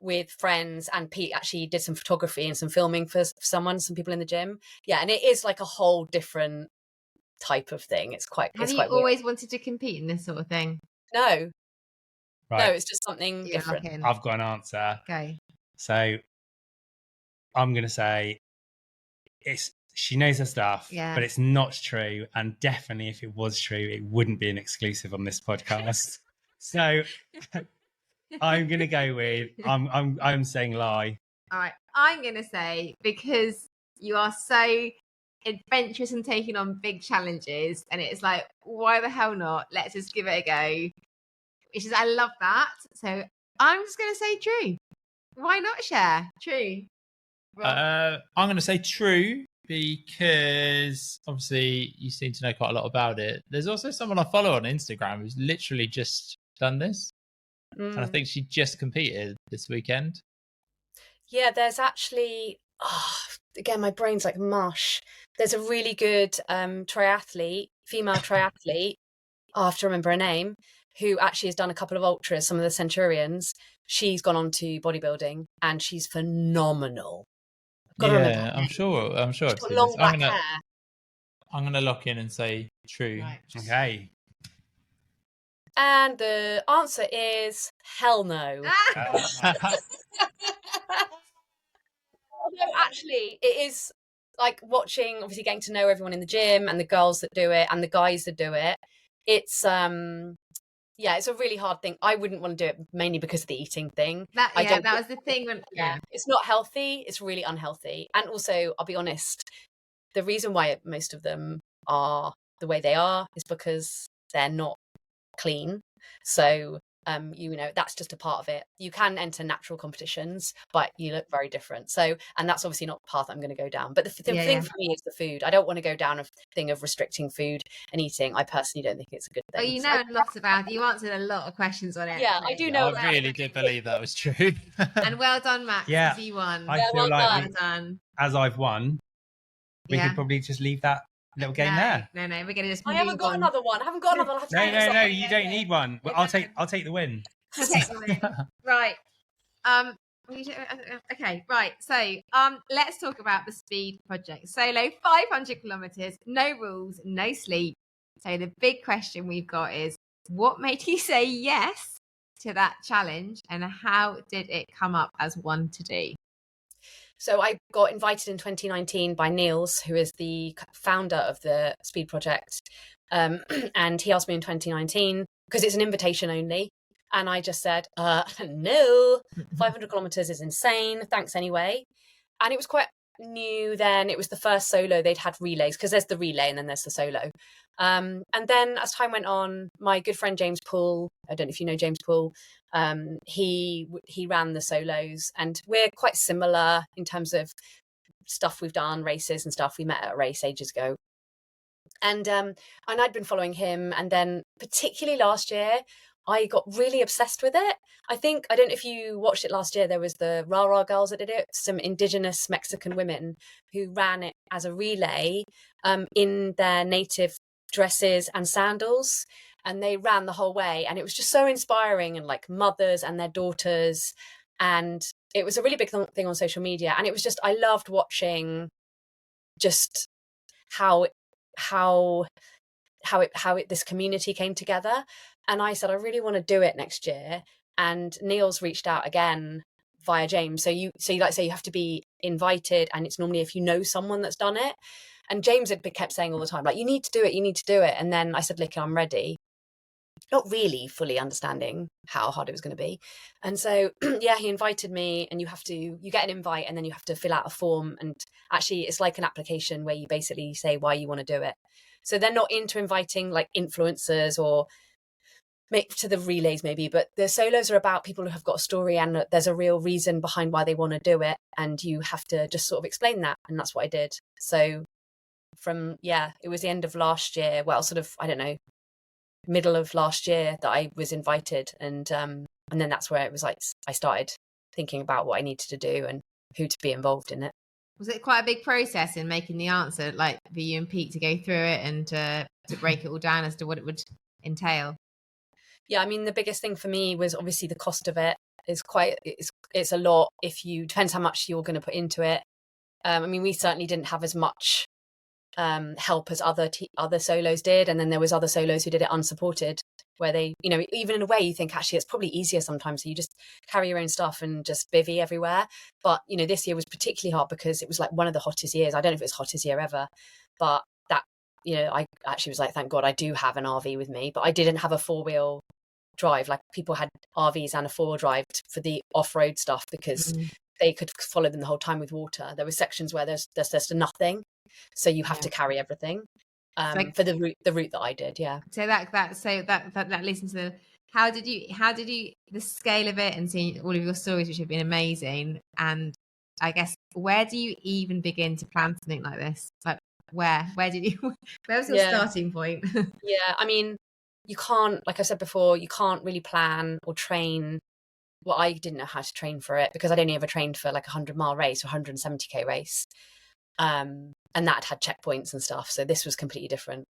with friends, and Pete actually did some photography and some filming for some people in the gym. Yeah, and it is like a whole different type of thing. Have you always wanted to compete in this sort of thing? No. Right. No, it's just something different. I've got an answer. Okay. So I'm going to say she knows her stuff, but it's not true. And definitely, if it was true, it wouldn't be an exclusive on this podcast. So I'm going to go with, I'm saying lie. All right. I'm going to say, because you are so adventurous and taking on big challenges, and it's like, why the hell not? Let's just give it a go. I love that. So I'm just going to say true. Why not share? True. I'm going to say true, because obviously you seem to know quite a lot about it. There's also someone I follow on Instagram who's literally just done this. And I think she just competed this weekend. Yeah, there's actually, again, my brain's like mush. There's a really good female triathlete, I have to remember her name, who actually has done a couple of ultras, some of the Centurions. She's gone on to bodybuilding, and she's phenomenal. Yeah, I'm sure I've seen long this. hair. I'm going to lock in and say true. Right. Okay. And the answer is hell no. Although actually, it is like watching, obviously getting to know everyone in the gym and the girls that do it and the guys that do it. It's it's a really hard thing. I wouldn't want to do it mainly because of the eating thing. That was the thing. It's not healthy. It's really unhealthy. And also, I'll be honest, the reason why most of them are the way they are is because they're not clean. So that's just a part of it. You can enter natural competitions, but you look very different. So, and that's obviously not the path I'm going to go down. But the thing for me is the food. I don't want to go down a thing of restricting food and eating. I personally don't think it's a good thing. Oh, you know a lot about it. You answered a lot of questions on it. Yeah, I do know. I really did believe that was true. And well done, Max. Yeah, you won. I feel like well done. As I've won, we could probably just leave that little game there. No, we're gonna just. I haven't got another one. I haven't got another. I'll have to pick No, something. you don't need one. Well, I'll take the win. Okay, right. Okay, right. So, let's talk about the speed project. Solo, 500 kilometers, no rules, no sleep. So the big question we've got is, what made you say yes to that challenge, and how did it come up as one to do? So I got invited in 2019 by Niels, who is the founder of the Speed Project. And he asked me in 2019, because it's an invitation only. And I just said, no, 500 kilometers is insane. Thanks anyway. And it was quite new then. It was the first solo they'd had relays, because there's the relay and then there's the solo. And then as time went on, my good friend James Poole, I don't know if you know James Poole, he ran the solos, and we're quite similar in terms of stuff we've done, races and stuff. We met at a race ages ago. And I'd been following him, and then particularly last year, I got really obsessed with it. I don't know if you watched it last year, there was the Rah Rah girls that did it, some indigenous Mexican women who ran it as a relay in their native dresses and sandals, and they ran the whole way, and it was just so inspiring, and like mothers and their daughters, and it was a really big thing on social media. And it was just, I loved watching just how this community came together. And I said, I really want to do it next year. And Niels reached out again via James. So you like say you have to be invited, and it's normally if you know someone that's done it. And James had kept saying all the time, like, you need to do it. And then I said, look, I'm ready. Not really fully understanding how hard it was going to be. And so, yeah, he invited me, and you get an invite, and then you have to fill out a form. And actually it's like an application where you basically say why you want to do it. So they're not into inviting like influencers or make to the relays maybe, but the solos are about people who have got a story, and there's a real reason behind why they want to do it. And you have to just sort of explain that. And that's what I did. So it was the end of last year. Well, sort of, I don't know, middle of last year that I was invited. And then that's where it was like, I started thinking about what I needed to do and who to be involved in it. Was it quite a big process in making the answer, like for you and Pete to go through it and to break it all down as to what it would entail? Yeah, I mean, the biggest thing for me was obviously the cost of it. It's a lot depends how much you're going to put into it. I mean, we certainly didn't have as much help as other solos did, and then there was other solos who did it unsupported, where they, even in a way you think actually it's probably easier sometimes, so you just carry your own stuff and just bivvy everywhere. But this year was particularly hard because it was like one of the hottest years. I don't know if it's hottest year ever, but that I actually was like, thank God I do have an RV with me. But I didn't have a 4-wheel drive. Like, people had RVs and a 4-wheel drive for the off-road stuff, because they could follow them the whole time with water. There were sections where there's nothing, so you have to carry everything for the route that I did. Yeah. So that leads into how did you the scale of it, and seeing all of your stories, which have been amazing. And I guess, where do you even begin to plan something like this? Like, where was your starting point? Yeah, I mean, you can't, like I said before, you can't really plan or train. Well, I didn't know how to train for it, because I'd only ever trained for like a 100-mile race or 170k race. And that had checkpoints and stuff. So this was completely different.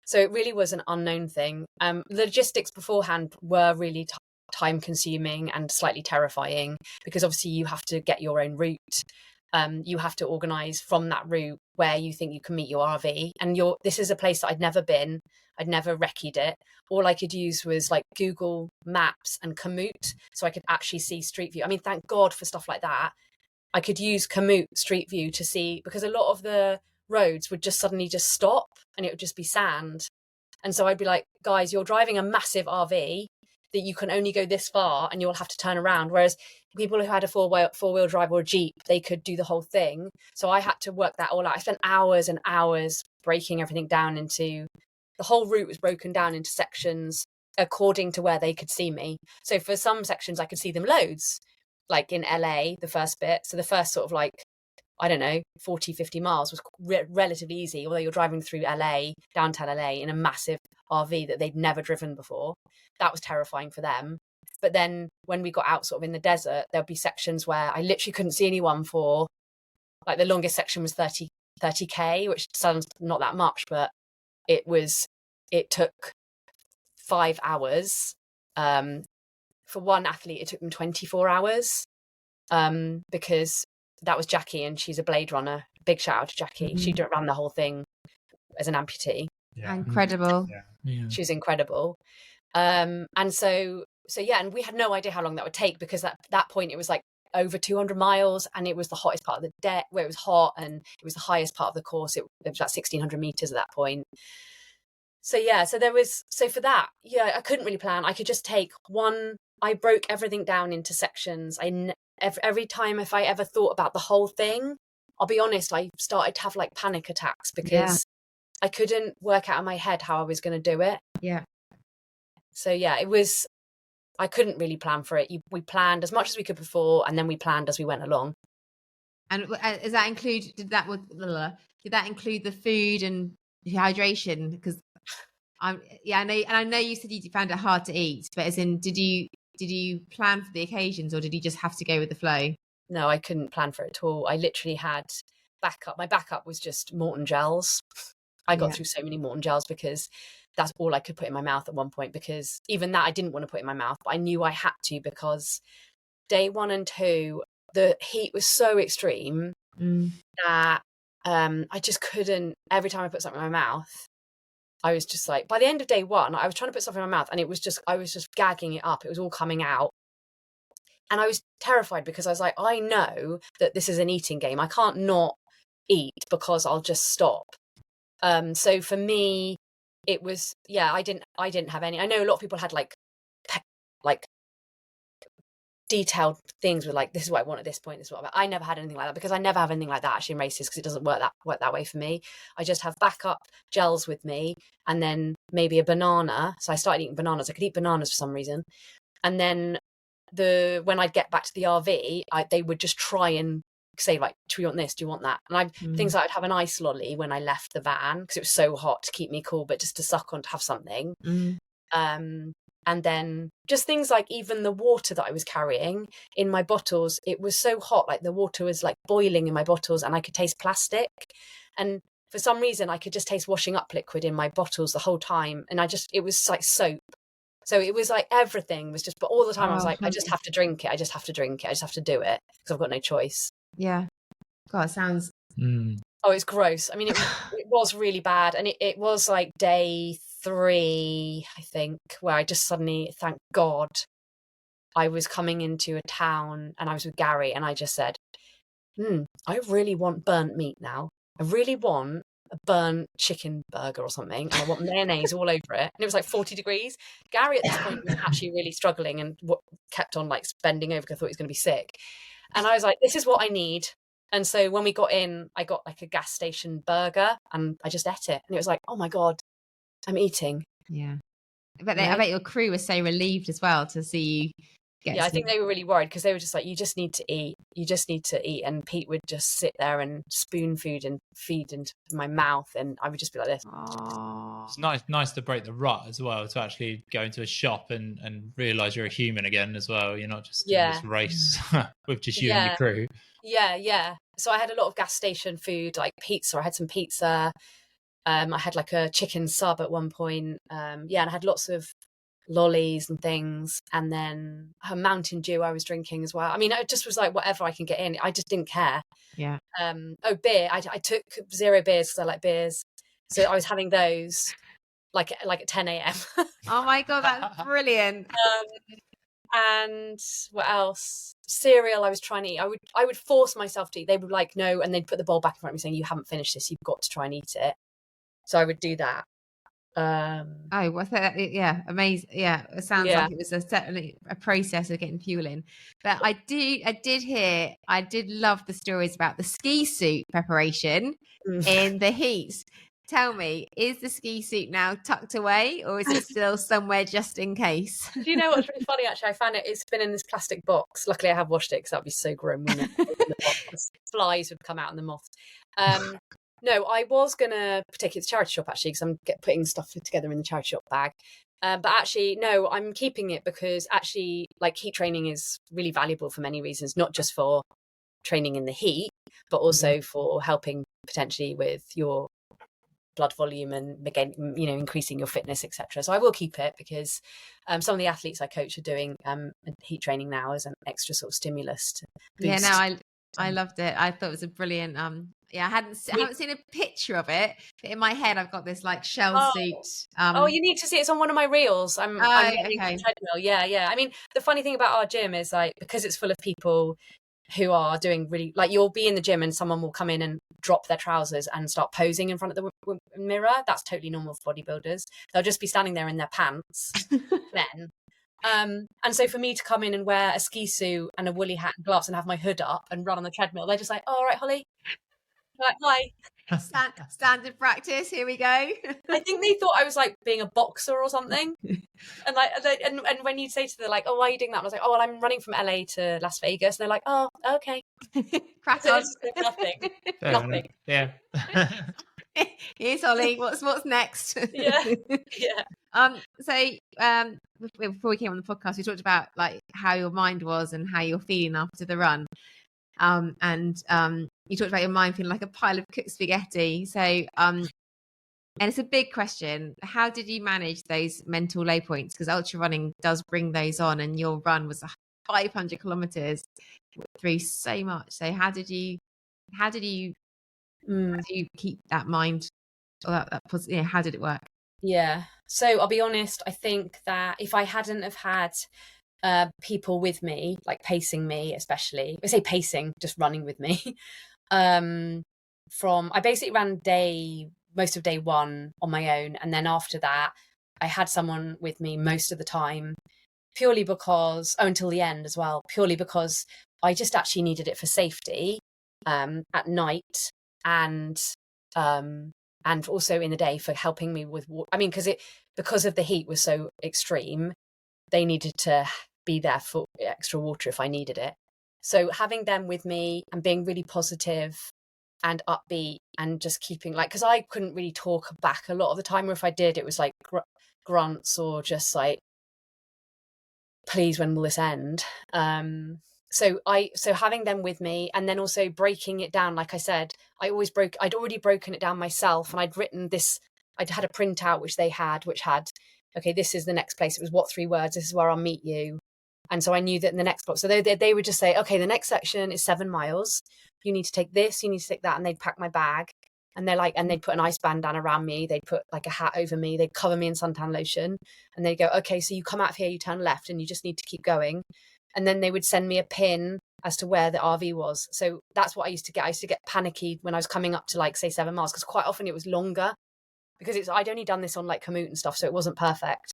So it really was an unknown thing. The logistics beforehand were really time consuming and slightly terrifying, because obviously you have to get your own route. You have to organise from that route where you think you can meet your RV. And this is a place that I'd never been. I'd never recce'd it. All I could use was like Google Maps and Komoot, so I could actually see Street View. I mean, thank God for stuff like that. I could use Komoot Street View to see, because a lot of the roads would just suddenly just stop and it would just be sand. And so I'd be like, guys, you're driving a massive RV that you can only go this far and you'll have to turn around. Whereas people who had a four-wheel drive or a Jeep, they could do the whole thing. So I had to work that all out. I spent hours and hours breaking everything down into, the whole route was broken down into sections according to where they could see me. So for some sections, I could see them loads, like in LA, the first bit. So the first sort of like, I don't know, 40, 50 miles was relatively easy, although you're driving through LA, downtown LA, in a massive RV that they'd never driven before. That was terrifying for them. But then when we got out sort of in the desert, there'd be sections where I literally couldn't see anyone for, like, the longest section was 30 30k, which sounds not that much, but it took 5 hours. For one athlete, it took them 24 hours, because that was Jackie, and she's a blade runner. Big shout out to Jackie. She ran the whole thing as an amputee. Yeah. Incredible. Yeah. She was incredible. And so yeah, and we had no idea how long that would take, because at that point it was like over 200 miles, and it was the hottest part of the day, where it was hot, and it was the highest part of the course. It was about 1600 meters at that point. So yeah, so for that, yeah, I couldn't really plan. I could just take I broke everything down into sections. Every time if I ever thought about the whole thing, I'll be honest, I started to have like panic attacks, because I couldn't work out in my head how I was going to do it. Yeah. So yeah, I couldn't really plan for it. We planned as much as we could before, and then we planned as we went along. And did that include the food and the hydration? Because I know you said you found it hard to eat, but as in, did you plan for the occasions, or did you just have to go with the flow? No, I couldn't plan for it at all. I literally had backup. My backup was just Morton gels. I got through so many Morton gels, because that's all I could put in my mouth at one point, because even that I didn't want to put in my mouth, but I knew I had to, because day 1 and 2, the heat was so extreme that I just couldn't. Every time I put something in my mouth, I was just like, by the end of day 1, I was trying to put something in my mouth, and I was just gagging it up. It was all coming out. And I was terrified, because I was like, I know that this is an eating game. I can't not eat, because I'll just stop. So for me, it was, I didn't have any. I know a lot of people had like detailed things with like, this is what I want at this point, this is what I never had anything like that, because I never have anything like that actually in races, because it doesn't work that way for me. I just have backup gels with me, and then maybe a banana. So I started eating bananas. I could eat bananas for some reason. And then when I'd get back to the RV, they would just try and say like, do you want this? Do you want that? And things like I'd have an ice lolly when I left the van, because it was so hot, to keep me cool, but just to suck on, to have something. And then just things like even the water that I was carrying in my bottles, it was so hot, like the water was like boiling in my bottles, and I could taste plastic. And for some reason, I could just taste washing up liquid in my bottles the whole time. And it was like soap. So it was like everything was just, but all the time I was like, I just have to drink it. I just have to drink it. I just have to do it, because I've got no choice. Yeah. God, it sounds. Oh, it's gross. I mean, it was really bad. And it was like day 3, I think, where I just suddenly, thank God, I was coming into a town, and I was with Gary, and I just said, I really want burnt meat now. I really want a burnt chicken burger or something, and I want mayonnaise all over it. And it was like 40 degrees. Gary at this point was actually really struggling, and kept on like bending over, because I thought he was going to be sick. And I was like, this is what I need. And so when we got in, I got like a gas station burger, and I just ate it. And it was like, oh my God, I'm eating. Yeah. I bet your crew was so relieved as well to see you get I think they were really worried, because they were just like, you just need to eat. You just need to eat. And Pete would just sit there and spoon food and feed into my mouth, and I would just be like this. Aww. It's nice to break the rut as well, to actually go into a shop and realise you're a human again as well. You're not just in this race with just you and your crew. Yeah. So I had a lot of gas station food, like pizza. I had some pizza. I had like a chicken sub at one point. And I had lots of lollies and things, and then a Mountain Dew I was drinking as well. I mean, it just was like whatever I can get in. I just didn't care. Yeah. Beer. I took 0 beers, because I like beers. So I was having those like at 10 a.m. Oh my God, that's brilliant. And what else? Cereal I was trying to eat. I would force myself to eat. They would like, no, and they'd put the bowl back in front of me saying, you haven't finished this, you've got to try and eat it. So I would do that. What's that? Yeah, amazing. Yeah, it sounds like it was certainly a process of getting fuel in. But I did love the stories about the ski suit preparation in the heats. Tell me, is the ski suit now tucked away, or is it still somewhere just in case? Do you know what's really funny? Actually, I found it's been in this plastic box. Luckily, I have washed it, because that'd be so grim, wouldn't it? Flies would come out, and the moths. No, I was gonna take it to charity shop actually, because I'm putting stuff together in the charity shop bag. But actually, no, I'm keeping it, because actually, like, heat training is really valuable for many reasons, not just for training in the heat, but also for helping potentially with your blood volume and again, increasing your fitness, etc. So I will keep it because some of the athletes I coach are doing heat training now as an extra sort of stimulus to boost. I loved it. I thought it was a brilliant I haven't seen a picture of it, but in my head I've got this like shell suit. You need to see it. It's on one of my reels. I'm running on the treadmill. Yeah. I mean, the funny thing about our gym is like, because it's full of people who are doing really, like, you'll be in the gym and someone will come in and drop their trousers and start posing in front of the mirror. That's totally normal for bodybuilders. They'll just be standing there in their pants then. And so for me to come in and wear a ski suit and a woolly hat and gloves and have my hood up and run on the treadmill, they're just like, oh, all right, Holly. Like, hi. Standard practice. Here we go. I think they thought I was like being a boxer or something. And like, and when you say to them like, oh, why are you doing that? I was like, oh, well, I'm running from LA to Las Vegas. And they're like, oh, okay. Crack So on. nothing. Nothing. Yeah. Here's Holly. What's next? Yeah. So before we came on the podcast, we talked about like how your mind was and how you're feeling after the run. And you talked about your mind feeling like a pile of cooked spaghetti. So and it's a big question. How did you manage those mental low points? Because ultra running does bring those on, and your run was 500 kilometers through so much. So how did you keep that mind, or that positive? How did it work? Yeah. So I'll be honest. I think that if I hadn't have had people with me, like pacing me, especially, I say pacing, just running with me. I basically ran most of day one on my own, and then after that, I had someone with me most of the time, purely because until the end as well, purely because I just actually needed it for safety at night and also in the day for helping me with. I mean, because of the heat was so extreme, they needed to be there for extra water if I needed it. So having them with me and being really positive and upbeat and just keeping like, because I couldn't really talk back a lot of the time, or if I did, it was like grunts or just like, please, when will this end? So having them with me, and then also breaking it down, like I said, I'd already broken it down myself, and I'd had a printout which had, okay, this is the next place. It was what 3 words, this is where I'll meet you. And so I knew that in the next box, so they would just say, okay, the next section is 7 miles. You need to take this, you need to take that. And they'd pack my bag, and they'd put an ice bandana around me. They'd put like a hat over me. They'd cover me in suntan lotion, and they'd go, okay, so you come out of here, you turn left, and you just need to keep going. And then they would send me a pin as to where the RV was. So that's what I used to get. I used to get panicky when I was coming up to like, say, 7 miles, because quite often it was longer, because I'd only done this on like Komoot and stuff, so it wasn't perfect.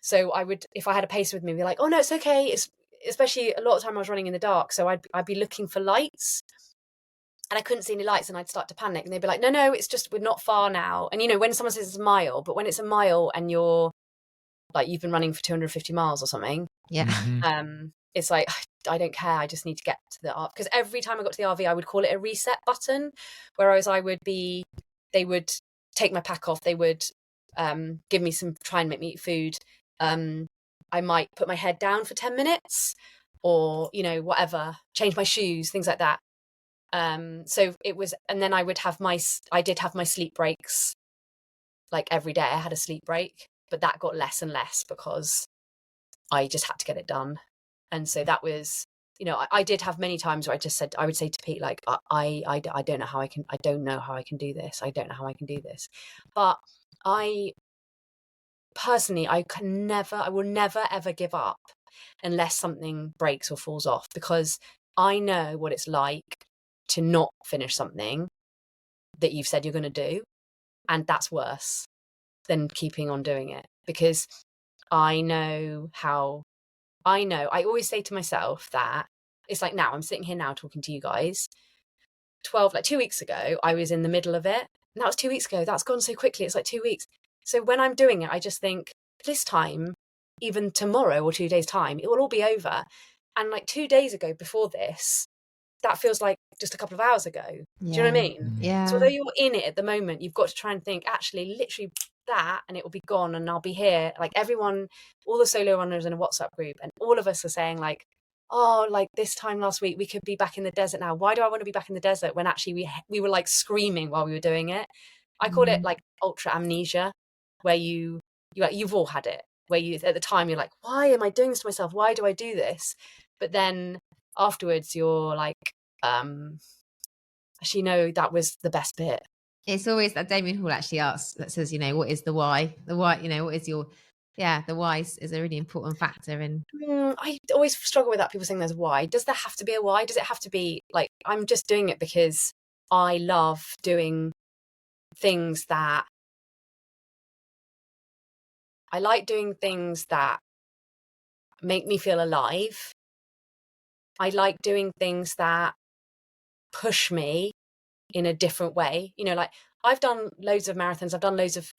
So I would, if I had a pacer with me, be like, oh no, it's okay. It's especially a lot of time I was running in the dark, so I'd be looking for lights, and I couldn't see any lights, and I'd start to panic, and they'd be like, no, it's just, we're not far now. And when someone says it's a mile, but when it's a mile and you're like, you've been running for 250 miles or something, it's like, I don't care, I just need to get to the RV. Because every time I got to the RV, I would call it a reset button, whereas they would take my pack off, they would give me try and make me eat food. I might put my head down for 10 minutes or, whatever, change my shoes, things like that. So it was, and then I did have my sleep breaks. Like every day I had a sleep break, but that got less and less because I just had to get it done. And so that was, I did have many times where I would say to Pete, like, I don't know how I can do this. I don't know how I can do this. But personally, I will never ever give up unless something breaks or falls off, because I know what it's like to not finish something that you've said you're going to do, and that's worse than keeping on doing it, because I always say to myself that it's like, now I'm sitting here now talking to you guys. 2 weeks ago, I was in the middle of it, and that was 2 weeks ago. That's gone so quickly. It's like 2 weeks. So when I'm doing it, I just think, this time, even tomorrow or 2 days' time, it will all be over. And like 2 days ago before this, that feels like just a couple of hours ago. Do you know what I mean? Yeah. So although you're in it at the moment, you've got to try and think, actually, literally that, and it will be gone, and I'll be here. Like everyone, all the solo runners in a WhatsApp group, and all of us are saying like, oh, like this time last week, we could be back in the desert now. Why do I want to be back in the desert when actually we were like screaming while we were doing it? I call it like ultra amnesia, where you've all had it, where you at the time you're like, why am I doing this to myself? Why do I do this? But then afterwards you're like, actually, no, that was the best bit. It's always that Damien Hall actually asks, that says, what is the why? The why, what is your, the why is a really important factor in. I always struggle with that. People saying there's why. Does there have to be a why? Does it have to be like, I'm just doing it because I love doing things that I like doing things that make me feel alive. I like doing things that push me in a different way. Like I've done loads of marathons. I've done loads of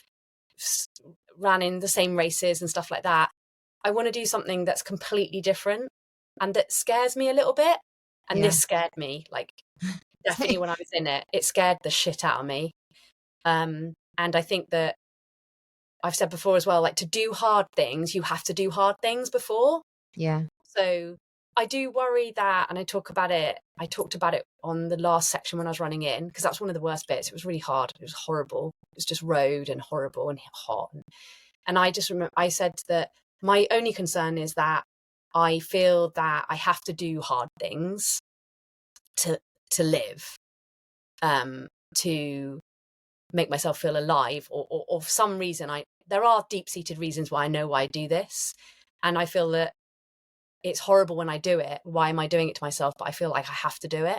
ran in the same races and stuff like that. I want to do something that's completely different and that scares me a little bit. And this scared me, like definitely when I was in it, it scared the shit out of me. And I think that I've said before as well, like to do hard things, you have to do hard things before. Yeah. So I do worry that, and I talked about it on the last section when I was running in, because that's one of the worst bits. It was really hard. It was horrible. It was just road and horrible and hot. And I just remember I said that my only concern is that I feel that I have to do hard things to live, to make myself feel alive, or for some reason there are deep-seated reasons why I know why I do this, and I feel that it's horrible when I do it. Why am I doing it to myself? But I feel like I have to do it.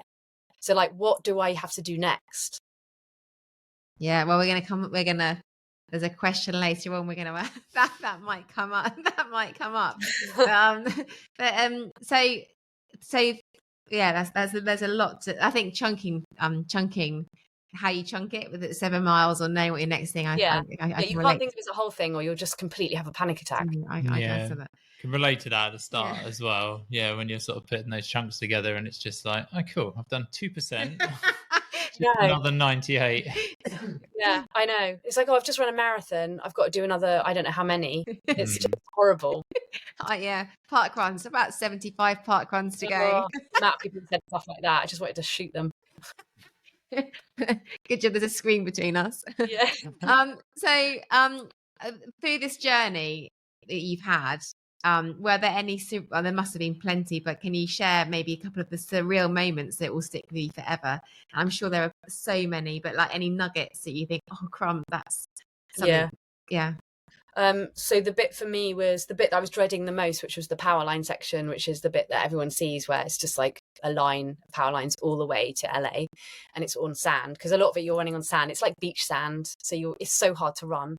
So like, what do I have to do next? Yeah, well, there's a question later on we're gonna that might come up. That might come up. So yeah, there's a lot to, I think chunking how you chunk it, with it 7 miles or knowing what your next thing. I you can can't think of it as a whole thing, or you'll just completely have a panic attack. I can relate to that at the start as well. Yeah, when you're sort of putting those chunks together and it's just like, oh cool, I've done 2%. Another 98. Yeah, I know. It's like, oh, I've just run a marathon. I've got to do another, I don't know how many. It's just horrible. Yeah, park runs, about 75 park runs to go. Matt, people said stuff like that. I just wanted to shoot them. Good job, there's a screen between us. Yeah. Through this journey that you've had, were there any there must have been plenty, but can you share maybe a couple of the surreal moments that will stick with you forever? I'm sure there are so many, but like any nuggets that you think, oh crumb, that's something. Yeah. So the bit for me was the bit that I was dreading the most, which was the power line section, which is the bit that everyone sees where it's just like a line, power lines all the way to LA, and it's on sand, because a lot of it you're running on sand. It's like beach sand, so it's so hard to run.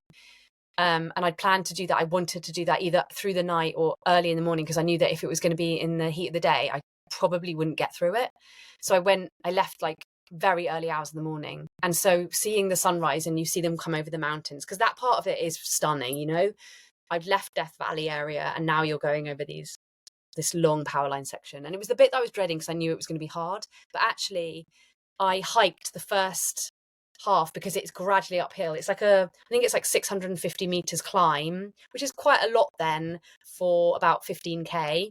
And I'd planned to do that. I wanted to do that either through the night or early in the morning, because I knew that if it was going to be in the heat of the day, I probably wouldn't get through it. So I left like very early hours in the morning. And so seeing the sunrise and you see them come over the mountains, because that part of it is stunning, I'd left Death Valley area and now you're going over this long power line section. And it was the bit that I was dreading because I knew it was going to be hard. But actually I hiked the first half because it's gradually uphill. It's like I think it's like 650 meters climb, which is quite a lot then for about 15k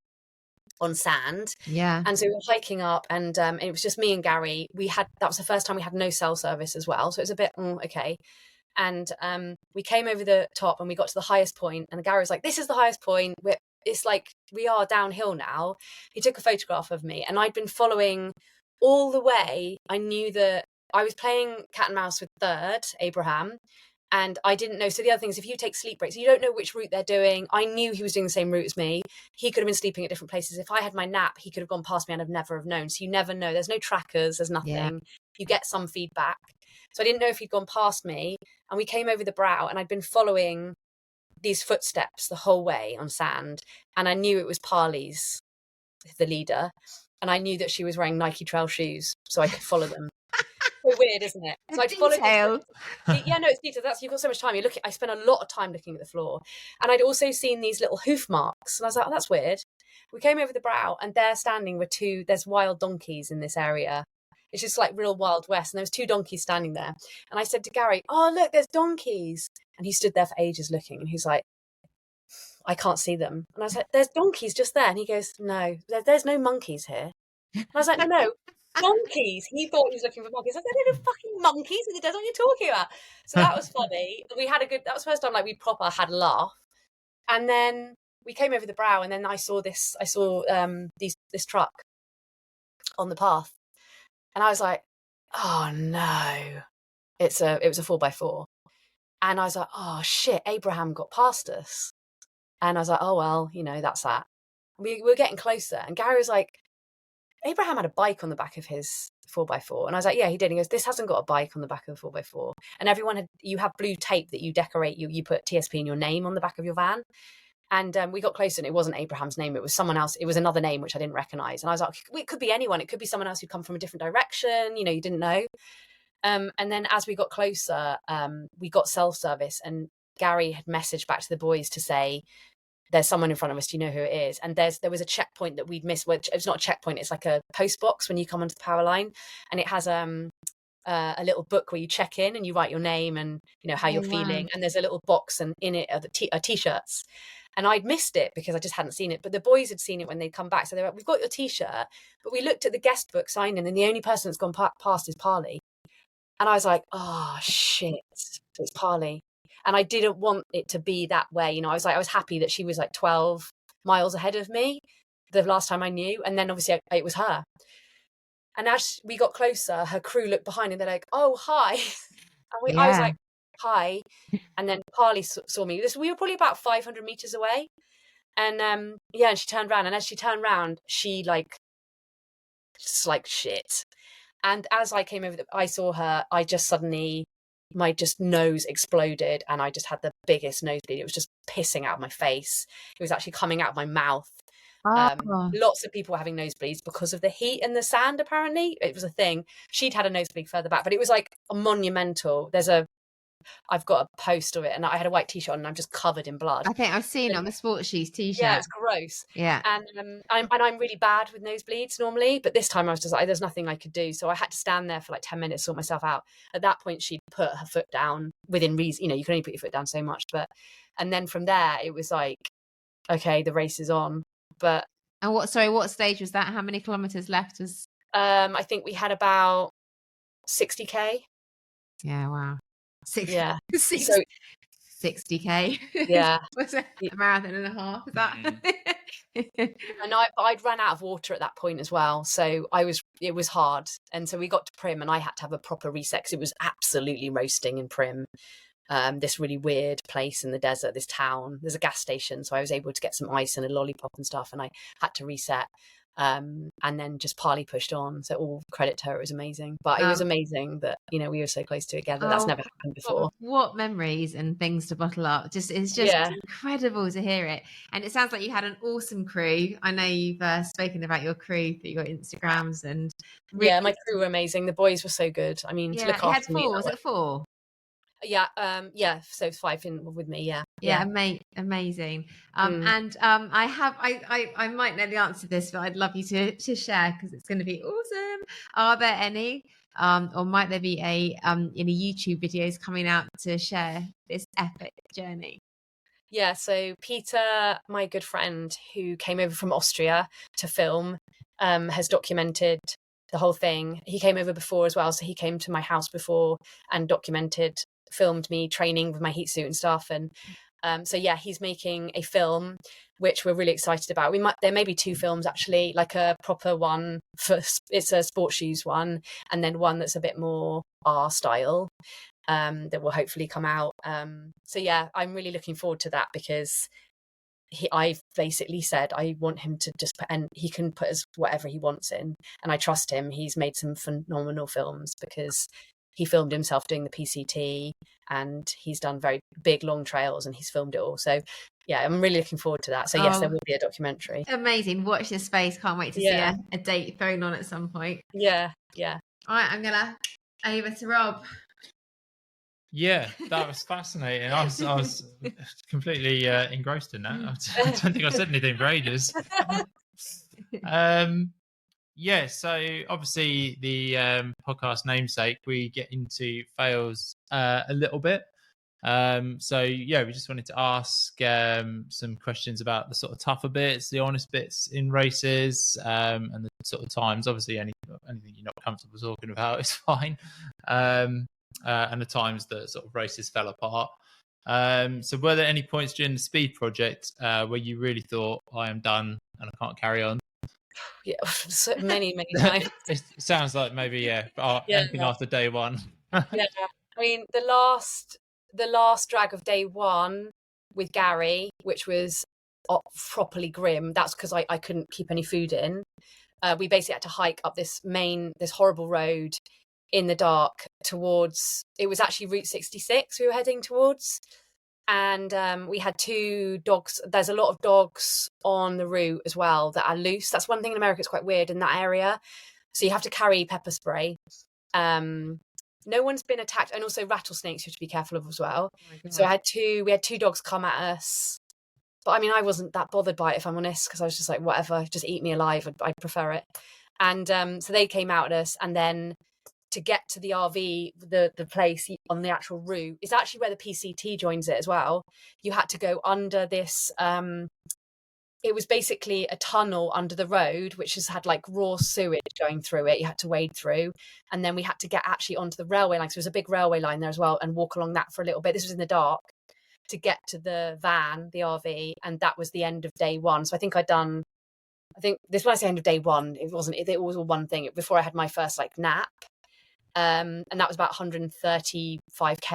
on sand. Yeah. And so we were hiking up, and it was just me and Gary. That was the first time we had no cell service as well, so it was a bit okay. And we came over the top and we got to the highest point, and Gary was like, this is the highest point, it's like we are downhill now. He took a photograph of me, and I'd been following all the way. I knew that I was playing cat and mouse with third Abraham, and I didn't know. So the other thing is, if you take sleep breaks, you don't know which route they're doing. I knew he was doing the same route as me. He could have been sleeping at different places. If I had my nap, he could have gone past me and I'd never have known. So you never know. There's no trackers. There's nothing. Yeah. You get some feedback. So I didn't know if he'd gone past me. And we came over the brow, and I'd been following these footsteps the whole way on sand. And I knew it was Parley's, the leader. And I knew that she was wearing Nike trail shoes, so I could follow them. So weird, isn't it? So I'd followed yeah, no, it's detailed. You've got so much time. I spent a lot of time looking at the floor, and I'd also seen these little hoof marks, and I was like, oh, that's weird. We came over the brow, and there standing were there's wild donkeys in this area. It's just like real Wild West, and there was 2 donkeys standing there. And I said to Gary, oh look, there's donkeys. And he stood there for ages looking, and he's like, I can't see them. And I was like, there's donkeys just there. And he goes, no, there's no monkeys here. And I was like, no, donkeys. He thought he was looking for monkeys. I said, there are no fucking monkeys in the desert. What are you talking about? So that was funny. That was the first time like we proper had a laugh. And then we came over the brow, and then I saw this truck on the path. And I was like, oh no. It was a 4x4. And I was like, oh shit, Abraham got past us. And I was like, oh well, that's that. We were getting closer, and Gary was like, Abraham had a bike on the back of his 4x4. And I was like, yeah, he did. He goes, this hasn't got a bike on the back of the 4x4. And you have blue tape that you decorate, you put TSP and your name on the back of your van. And we got closer, and it wasn't Abraham's name. It was someone else. It was another name, which I didn't recognize. And I was like, it could be anyone. It could be someone else who'd come from a different direction. You didn't know. And then as we got closer, we got self-service, and Gary had messaged back to the boys to say, there's someone in front of us, do you know who it is? And there was a checkpoint that we'd missed, which it's not a checkpoint, it's like a post box when you come onto the power line. And it has a little book where you check in and you write your name and how you're feeling. And there's a little box, and in it are t-shirts. And I'd missed it because I just hadn't seen it. But the boys had seen it when they'd come back. So they were like, we've got your t-shirt. But we looked at the guest book signed in, and the only person that's gone past is Parley. And I was like, oh, shit, it's Parley. And I didn't want it to be that way. I was happy that she was like 12 miles ahead of me the last time I knew. And then obviously it was her. And as we got closer, her crew looked behind, and they're like, oh, hi. And I was like, hi. And then Parley saw me. We were probably about 500 meters away. And and she turned around. And as she turned around, she just like shit. And as I came over, I saw her, I just suddenly, my nose exploded, and I just had the biggest nosebleed. It was just pissing out of my face. It was actually coming out of my mouth. Lots of people were having nosebleeds because of the heat and the sand, apparently. It was a thing. She'd had a nosebleed further back, but it was like a monumental. I've got a post of it, and I had a white t-shirt on, and I'm just covered in blood. I think I've seen it on the Sports Shoes t-shirt. Yeah, it's gross. Yeah. And I'm really bad with nosebleeds normally, but this time I was just like, there's nothing I could do. So I had to stand there for like 10 minutes, sort myself out. At that point, she'd put her foot down within reason. You can only put your foot down so much. And then from there, it was like, okay, the race is on. But what stage was that? How many kilometers left was? I think we had about 60k. Yeah, wow. 60k. Yeah. Was it a marathon and a half? Is that? And I'd run out of water at that point as well. So it was hard. And so we got to Prim, and I had to have a proper reset because it was absolutely roasting in Prim. This really weird place in the desert, this town. There's a gas station. So I was able to get some ice and a lollipop and stuff, and I had to reset. And then just Parley pushed on. So all credit to her, it was amazing. But it was amazing that we were so close to it together. That's never happened before. What memories and things to bottle up. It's just incredible to hear it. And it sounds like you had an awesome crew. I know you've spoken about your crew through your Instagrams, and really, my crew were amazing. The boys were so good. I mean, to look after me. Was it 4? Yeah, so it's 5 with me. Amazing. And I might know the answer to this, but I'd love you to share, because it's going to be awesome. Are there any or might there be any YouTube videos coming out to share this epic journey? Yeah, so Peter, my good friend who came over from Austria to film, has documented the whole thing. He came over before as well, so he came to my house before and filmed me training with my heat suit and stuff. And he's making a film which we're really excited about. There may be 2 films actually, like a proper one it's a sports shoes one, and then one that's a bit more our style, that will hopefully come out. I'm really looking forward to that, because I've basically said I want him to just put, and he can put whatever he wants in, and I trust him. He's made some phenomenal films, because he filmed himself doing the PCT, and he's done very big long trails, and he's filmed it all. So yeah, I'm really looking forward to that. So yes, there will be a documentary. Amazing. Watch this space. Can't wait to see a date thrown on at some point. Yeah. All right, I'm gonna over to Rob. Yeah, that was fascinating. I was completely engrossed in that. I don't think I said anything for ages. So obviously the podcast namesake, we get into fails a little bit. So yeah, we just wanted to ask some questions about the sort of tougher bits, the honest bits in races, and the sort of times. Obviously, anything you're not comfortable talking about is fine, and the times that sort of races fell apart. So were there any points during the speed project where you really thought, I am done and I can't carry on? Yeah, so many times. It sounds like maybe Yeah. anything after day one. Yeah, I mean the last drag of day one with Gary, which was properly grim. That's because I couldn't keep any food in. We basically had to hike up this horrible road in the dark towards. It was actually Route 66 we were heading towards, and we had 2 dogs. There's a lot of dogs on the route as well that are loose. That's one thing in America. It's quite weird in that area, so you have to carry pepper spray. No one's been attacked, and also rattlesnakes you have to be careful of as well. So we had 2 dogs come at us, but I mean I wasn't that bothered by it, if I'm honest, because I was just like, whatever, just eat me alive. I'd prefer it. And so they came out at us, and then to get to the RV, the place on the actual route is actually where the PCT joins it as well. You had to go under this. It was basically a tunnel under the road, which has had like raw sewage going through it. You had to wade through. And then we had to get actually onto the railway line. So there's a big railway line there as well, and walk along that for a little bit. This was in the dark to get to the van, the RV. And that was the end of day one. So I think this was the end of day one. It was all one thing before I had my first like nap. And that was about 135k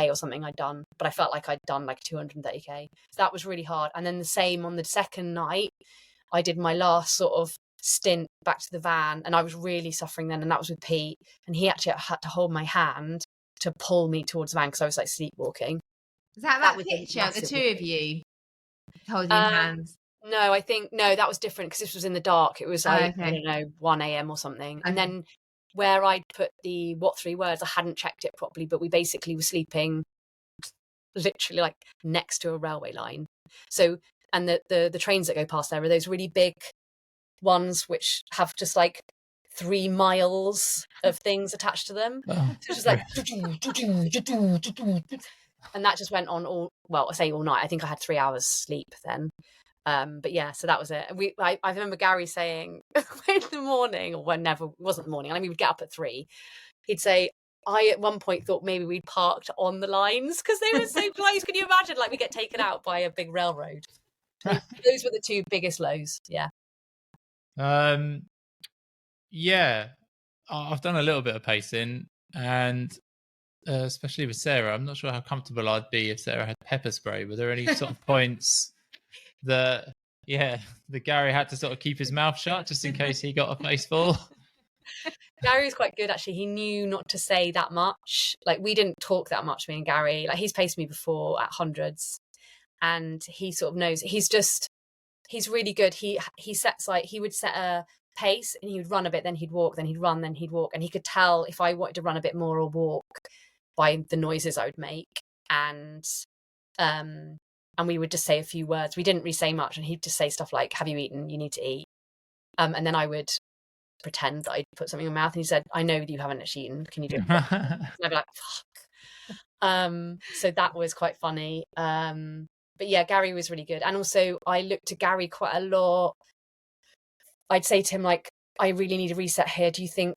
or something I'd done, but I felt like I'd done like 230k. So that was really hard. And then the same on the second night, I did my last sort of stint back to the van, and I was really suffering then, and that was with Pete, and he actually had to hold my hand to pull me towards the van because I was like sleepwalking. Is that picture, the 2 of you holding hands? No, that was different because this was in the dark. It was like, I don't know, 1 a.m. or something. And then where I'd put the what 3 words, I hadn't checked it properly, but we basically were sleeping literally like next to a railway line. So, and the trains that go past there are those really big ones which have just like 3 miles of things attached to them. So it's just like, and that just went on all night. I think I had 3 hours sleep then. But yeah, so that was it. I remember Gary saying in the morning, or whenever, it wasn't the morning, I mean, we'd get up at 3. He'd say, I at one point thought maybe we'd parked on the lines because they were so close. Can you imagine? Like we get taken out by a big railroad. Those were the 2 biggest lows. Yeah. Yeah, I've done a little bit of pacing, and especially with Sarah, I'm not sure how comfortable I'd be if Sarah had pepper spray. Were there any sort of points that Gary had to sort of keep his mouth shut just in case he got a face full? Gary was quite good actually. He knew not to say that much. Like we didn't talk that much, me and Gary. Like he's paced me before at hundreds, and he sort of knows. He's really good. He sets like, he would set a pace and he would run a bit, then he'd walk, then he'd run, then he'd walk, and he could tell if I wanted to run a bit more or walk by the noises I would make. And we would just say a few words. We didn't really say much, and he'd just say stuff like, have you eaten? You need to eat. And then I would pretend that I'd put something in my mouth, and he said, I know that you haven't actually eaten. Can you do it? And I'd be like, fuck. So that was quite funny. But yeah, Gary was really good. And also I looked to Gary quite a lot. I'd say to him, like, I really need a reset here.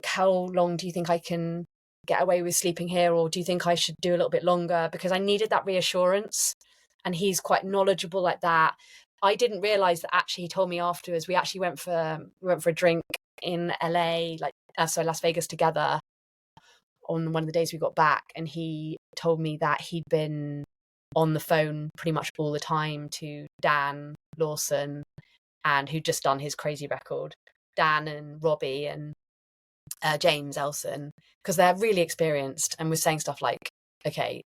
How long do you think I can get away with sleeping here? Or do you think I should do a little bit longer? Because I needed that reassurance. And he's quite knowledgeable like that. I didn't realize that actually he told me afterwards. We actually went for a drink in LA, Las Vegas together on one of the days we got back. And he told me that he'd been on the phone pretty much all the time to Dan Lawson, and who'd just done his crazy record, Dan and Robbie and James Elson, because they're really experienced, and was saying stuff like, okay,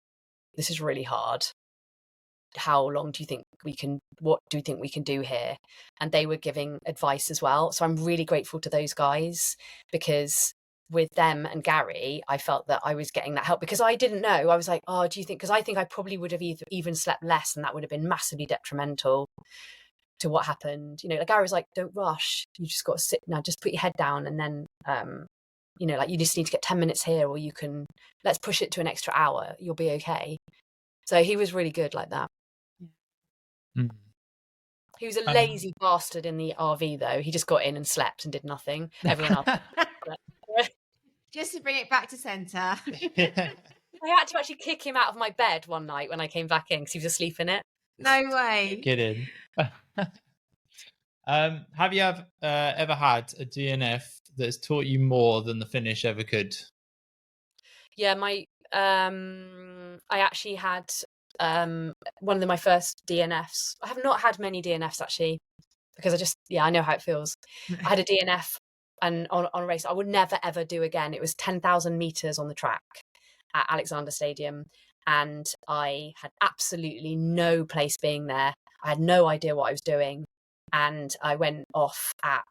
this is really hard. How long do you think what do you think we can do here? And they were giving advice as well. So I'm really grateful to those guys, because with them and Gary, I felt that I was getting that help, because I didn't know. I was like, oh, do you think, because I think I probably would have even slept less, and that would have been massively detrimental to what happened. Like Gary was like, don't rush. You just got to sit now, just put your head down, and then, like you just need to get 10 minutes here, or let's push it to an extra hour. You'll be okay. So he was really good like that. Mm. He was a lazy bastard in the RV, though. He just got in and slept and did nothing. Everyone else. Just to bring it back to centre. I had to actually kick him out of my bed one night when I came back in because he was asleep in it. No way. Get in. Have you ever had a DNF that has taught you more than the finish ever could? Yeah, I actually had one of my first DNFs. I have not had many DNFs actually, because I know how it feels. I had a DNF and on a race I would never ever do again. It was 10,000 meters on the track at Alexander Stadium, and I had absolutely no place being there. I had no idea what I was doing, and I went off at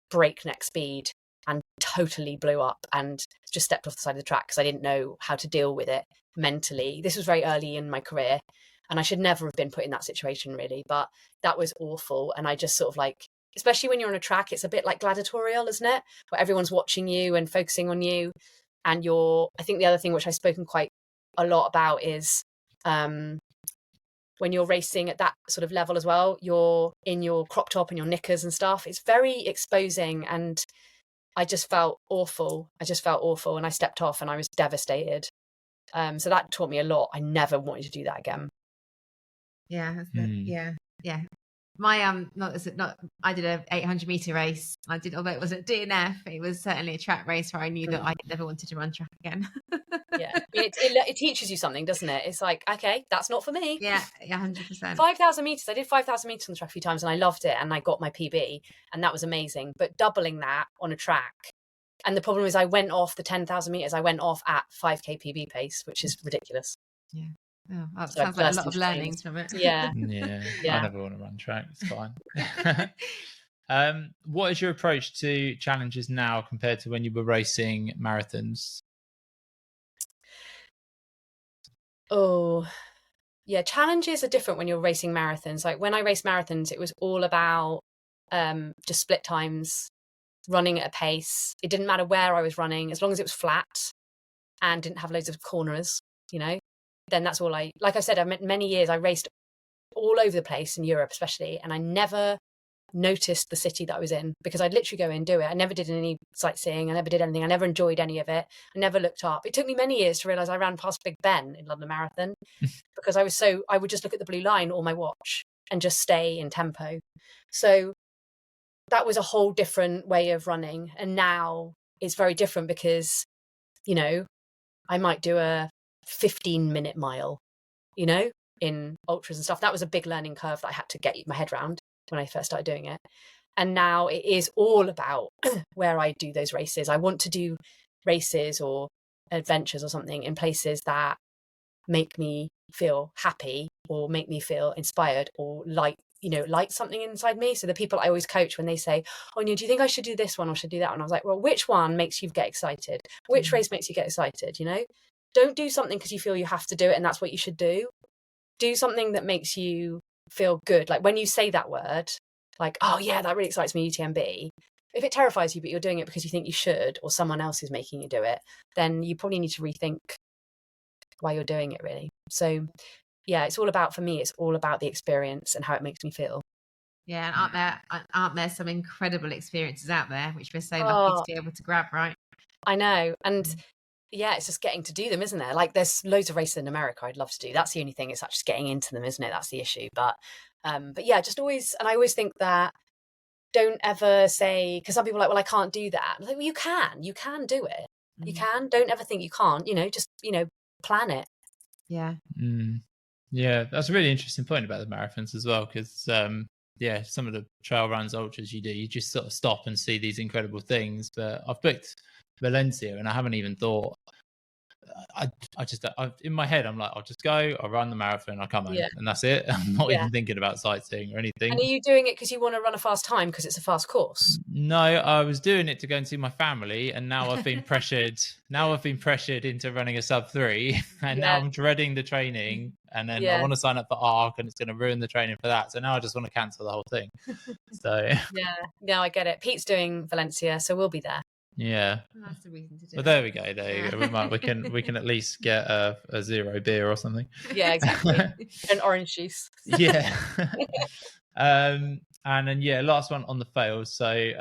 breakneck speed and totally blew up and just stepped off the side of the track because I didn't know how to deal with it mentally. This was very early in my career and I should never have been put in that situation really, but that was awful. And I just sort of like, especially when you're on a track, it's a bit like gladiatorial, isn't it? Where everyone's watching you and focusing on you. And I think the other thing which I've spoken quite a lot about is when you're racing at that sort of level as well, you're in your crop top and your knickers and stuff. It's very exposing, and I just felt awful. And I stepped off and I was devastated. So that taught me a lot. I never wanted to do that again. Yeah, that's good. Yeah. My I did a 800-meter race. Although it was a DNF, it was certainly a track race where I knew that I never wanted to run track again. Yeah, it teaches you something, doesn't it? It's like, okay, that's not for me. Yeah, 100%. 5,000 meters. I did 5,000 meters on the track a few times, and I loved it, and I got my PB, and that was amazing. But doubling that on a track, and the problem is, I went off the 10,000 meters. I went off at 5k PB pace, which is ridiculous. Yeah. Oh, that sounds like a lot of learnings from it. Yeah. I never want to run track. It's fine. What is your approach to challenges now compared to when you were racing marathons? Oh, yeah. Challenges are different when you're racing marathons. Like when I raced marathons, it was all about just split times, running at a pace. It didn't matter where I was running, as long as it was flat and didn't have loads of corners, then that's all like I said, many years I raced all over the place in Europe, especially, and I never noticed the city that I was in because I'd literally go in and do it. I never did any sightseeing. I never did anything. I never enjoyed any of it. I never looked up. It took me many years to realize I ran past Big Ben in London Marathon because I would just look at the blue line or my watch and just stay in tempo. So that was a whole different way of running. And now it's very different because, I might do a 15-minute mile, in ultras and stuff. That was a big learning curve that I had to get my head around when I first started doing it. And now it is all about where I do those races. I want to do races or adventures or something in places that make me feel happy or make me feel inspired or light something inside me. So the people I always coach, when they say, oh, do you think I should do this one or should do that one? I was like, well, which one makes you get excited? Which race makes you get excited? Don't do something because you feel you have to do it and that's what you should do. Do something that makes you feel good. Like when you say that word, like, oh yeah, that really excites me, UTMB. If it terrifies you, but you're doing it because you think you should, or someone else is making you do it, then you probably need to rethink why you're doing it really. So yeah, it's all about the experience and how it makes me feel. Yeah, and aren't there some incredible experiences out there which we're so lucky to be able to grab, right? I know. And yeah, it's just getting to do them, isn't there? Like there's loads of races in America I'd love to do. That's the only thing. It's just getting into them, isn't it? That's the issue. But yeah, just always, and I always think that don't ever say, because some people are like, well, I can't do that. I'm like, well, you can do it. You can. Don't ever think you can't, just, plan it. Yeah. Yeah, that's a really interesting point about the marathons as well, because some of the trail runs, ultras you just sort of stop and see these incredible things. But I've booked Valencia and I haven't even thought. I in my head I'm like, I'll just go, I'll run the marathon, I'll come home, and that's it. I'm not even thinking about sightseeing or anything. And are you doing it because you want to run a fast time because it's a fast course? No, I was doing it to go and see my family, and now I've been pressured. Into running a sub 3, and now I'm dreading the training, and then I want to sign up for ARC, and it's going to ruin the training for that. So now I just want to cancel the whole thing. So yeah, I get it. Pete's doing Valencia, so we'll be there. Yeah. That's the reason to do Well, it. there we go. There you go. We can at least get a 0 beer or something. Yeah, exactly. And orange juice. Yeah. And then last one on the fails. So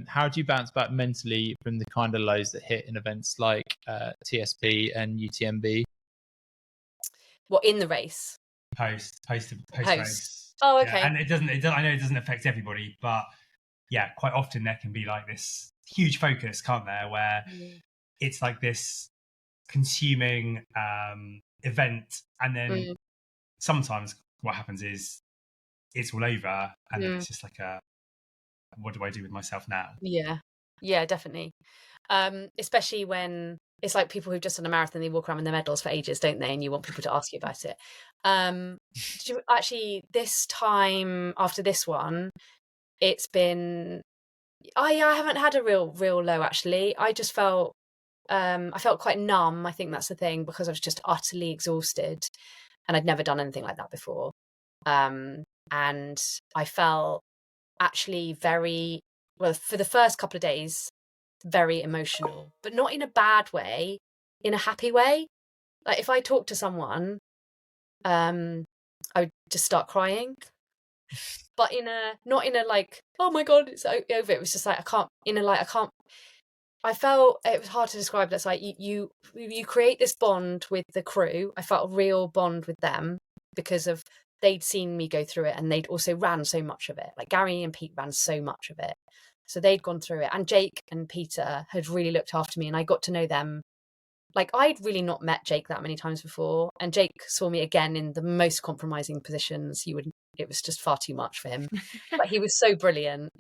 how do you bounce back mentally from the kind of lows that hit in events like TSP and UTMB? What, in the race? Post race. Oh, okay. Yeah, and it doesn't. I know it doesn't affect everybody, but yeah, quite often there can be like this huge focus, can't there, where it's like this consuming event, and then sometimes what happens is it's all over, and then it's just like what do I do with myself now? Yeah, definitely. Especially when it's like people who've just done a marathon, they walk around with their medals for ages, don't they? And you want people to ask you about it. Actually, this time after this one, it's been I haven't had a real low actually. I just felt I felt quite numb. I think that's the thing, because I was just utterly exhausted, and I'd never done anything like that before. And I felt actually very well for the first couple of days, very emotional, but not in a bad way, in a happy way. Like if I talk to someone, I would just start crying, but not in a like, oh my god, it's over. It was just like I felt it was hard to describe. That's like you create this bond with the crew. I felt a real bond with them because of they'd seen me go through it, and they'd also ran so much of it. Like Gary and Pete ran so much of it, so they'd gone through it. And Jake and Peter had really looked after me, and I got to know them. Like I'd really not met Jake that many times before, and Jake saw me again in the most compromising positions. It was just far too much for him, but he was so brilliant,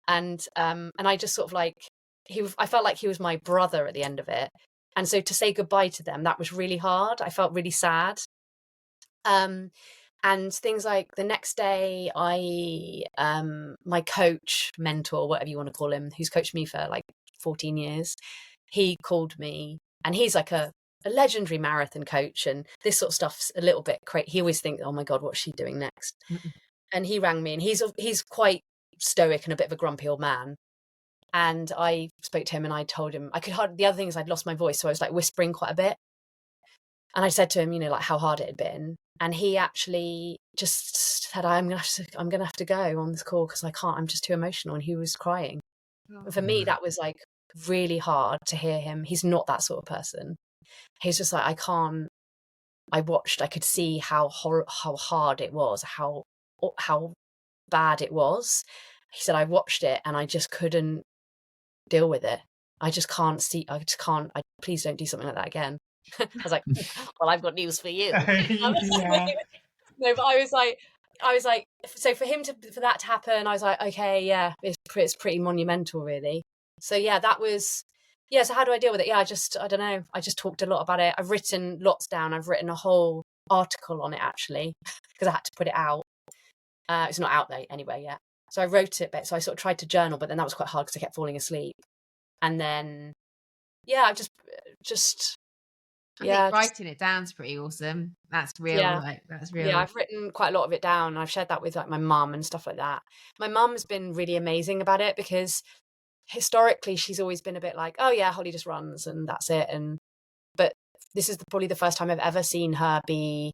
and I just sort of like I felt like he was my brother at the end of it, and so to say goodbye to them, that was really hard. I felt really sad. And things like the next day, my coach, mentor, whatever you want to call him, who's coached me for like 14 years, he called me, and he's like a legendary marathon coach, and this sort of stuff's a little bit crazy. He always thinks, oh my god, what's she doing next? And he rang me, and he's quite stoic and a bit of a grumpy old man. And I spoke to him, and I told him the other thing is I'd lost my voice, so I was like whispering quite a bit. And I said to him, like how hard it had been. And he actually just said, I'm gonna have to go on this call because I can't. I'm just too emotional. And he was crying. Oh. For me, that was like really hard to hear him. He's not that sort of person. He's just like, I can't. I could see how hard it was, how bad it was. He said, I watched it and I just couldn't deal with it. I just can't see. I just can't. Please don't do something like that again. I was like, well, I've got news for you. No, but I was like, so for that to happen, I was like, okay, yeah, it's pretty monumental, really. So yeah, that was, yeah. So how do I deal with it? Yeah, I don't know. I just talked a lot about it. I've written lots down. I've written a whole article on it actually, because I had to put it out. It's not out there anyway yet. So I wrote it, but so I sort of tried to journal, but then that was quite hard because I kept falling asleep. And then, yeah, I've just I think writing it down's pretty awesome. That's real. Yeah. That's real. Yeah, I've written quite a lot of it down. I've shared that with like my mum and stuff like that. My mum's been really amazing about it because historically she's always been a bit like, oh yeah, Holly just runs and that's it. But this is probably the first time I've ever seen her be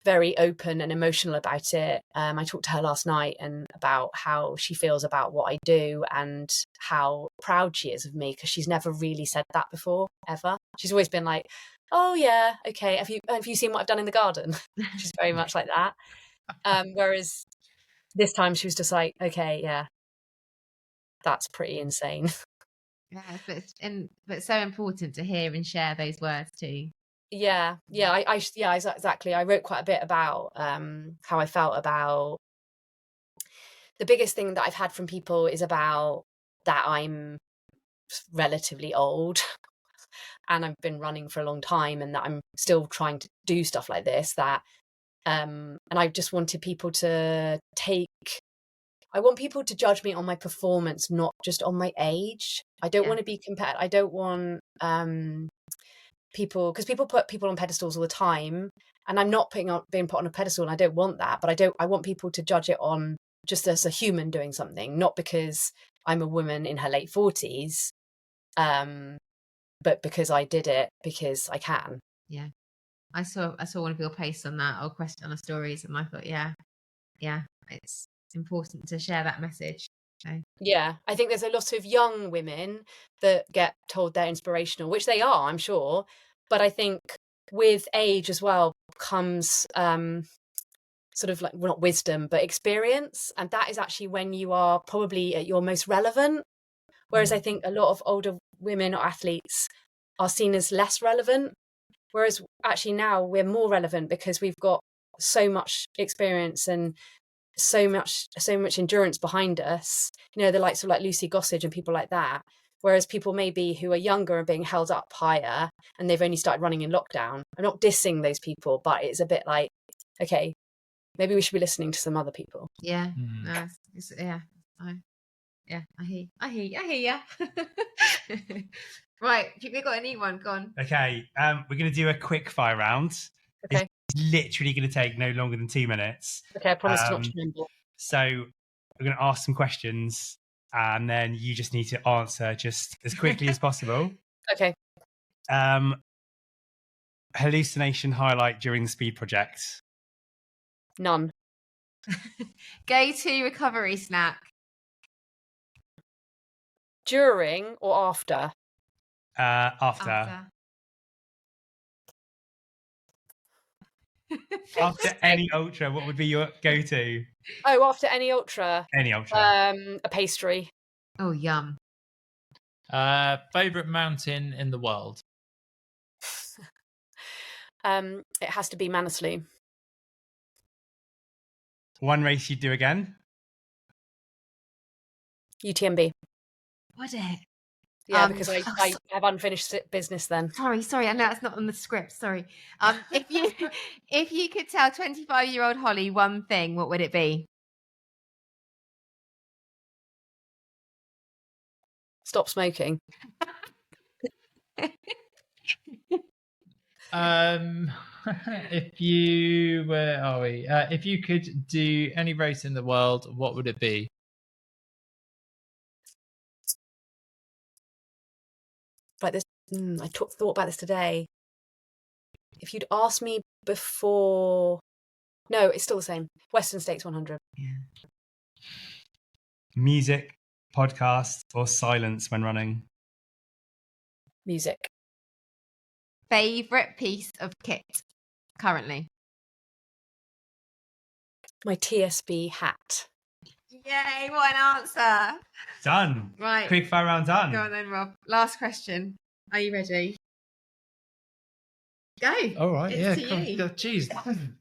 very open and emotional about it. I talked to her last night and about how she feels about what I do and how proud she is of me, because she's never really said that before, ever. She's always been like, oh yeah, okay, have you seen what I've done in the garden? She's very much like that. Whereas this time she was just like, okay, yeah, that's pretty insane. Yeah, but so important to hear and share those words too. Yeah, exactly. I wrote quite a bit about how I felt about the biggest thing that I've had from people is about that I'm relatively old and I've been running for a long time, and that I'm still trying to do stuff like this, that and I just wanted people to I want people to judge me on my performance, not just on my age. I don't want to be compared. I don't want people, because people put people on pedestals all the time, and I'm not being put on a pedestal, and I don't want that, but I want people to judge it on just as a human doing something, not because I'm a woman in her late 40s, but because I did it because I can. Yeah. I saw one of your posts on that, or question on the stories, and I thought, yeah, it's important to share that message. So. Yeah, I think there's a lot of young women that get told they're inspirational, which they are, I'm sure. But I think with age as well comes sort of like, well, not wisdom, but experience. And that is actually when you are probably at your most relevant. Whereas I think a lot of older women or athletes are seen as less relevant. Whereas actually now we're more relevant because we've got so much experience and so much endurance behind us. You know, the likes of like Lucy Gossage and people like that. Whereas people maybe who are younger are being held up higher and they've only started running in lockdown. I'm not dissing those people, but it's a bit like, okay, maybe we should be listening to some other people. Yeah. No, I hear ya. Right, we've got a new one. Go on. Okay, we're going to do a quick fire round. Okay. It's literally going to take no longer than 2 minutes. Okay, I promise to not tremble. So we're going to ask some questions, and then you just need to answer just as quickly as possible. Okay. Hallucination highlight during the speed project? None. Go to recovery snack. During or after? After. After any ultra, what would be your go-to? Oh, after any ultra? Any ultra. A pastry. Oh, yum. Favorite mountain in the world? It has to be Manaslu. One race you'd do again? UTMB. Would it? Yeah, because I have unfinished business then. Sorry, I know it's not on the script. Sorry. If you could tell 25-year-old Holly one thing, what would it be? Stop smoking. If you where are we? If you could do any race in the world, what would it be? Like this, I thought about this today. If you'd asked me before, no, it's still the same. Western States 100. Yeah. Music, podcast, or silence when running? Music. Favorite piece of kit currently? My TSB hat. Yay, what an answer. Done. Right. Quick fire round done. Go on then, Rob. Last question. Are you ready? Go. All right. It's Yeah. to you. Geez,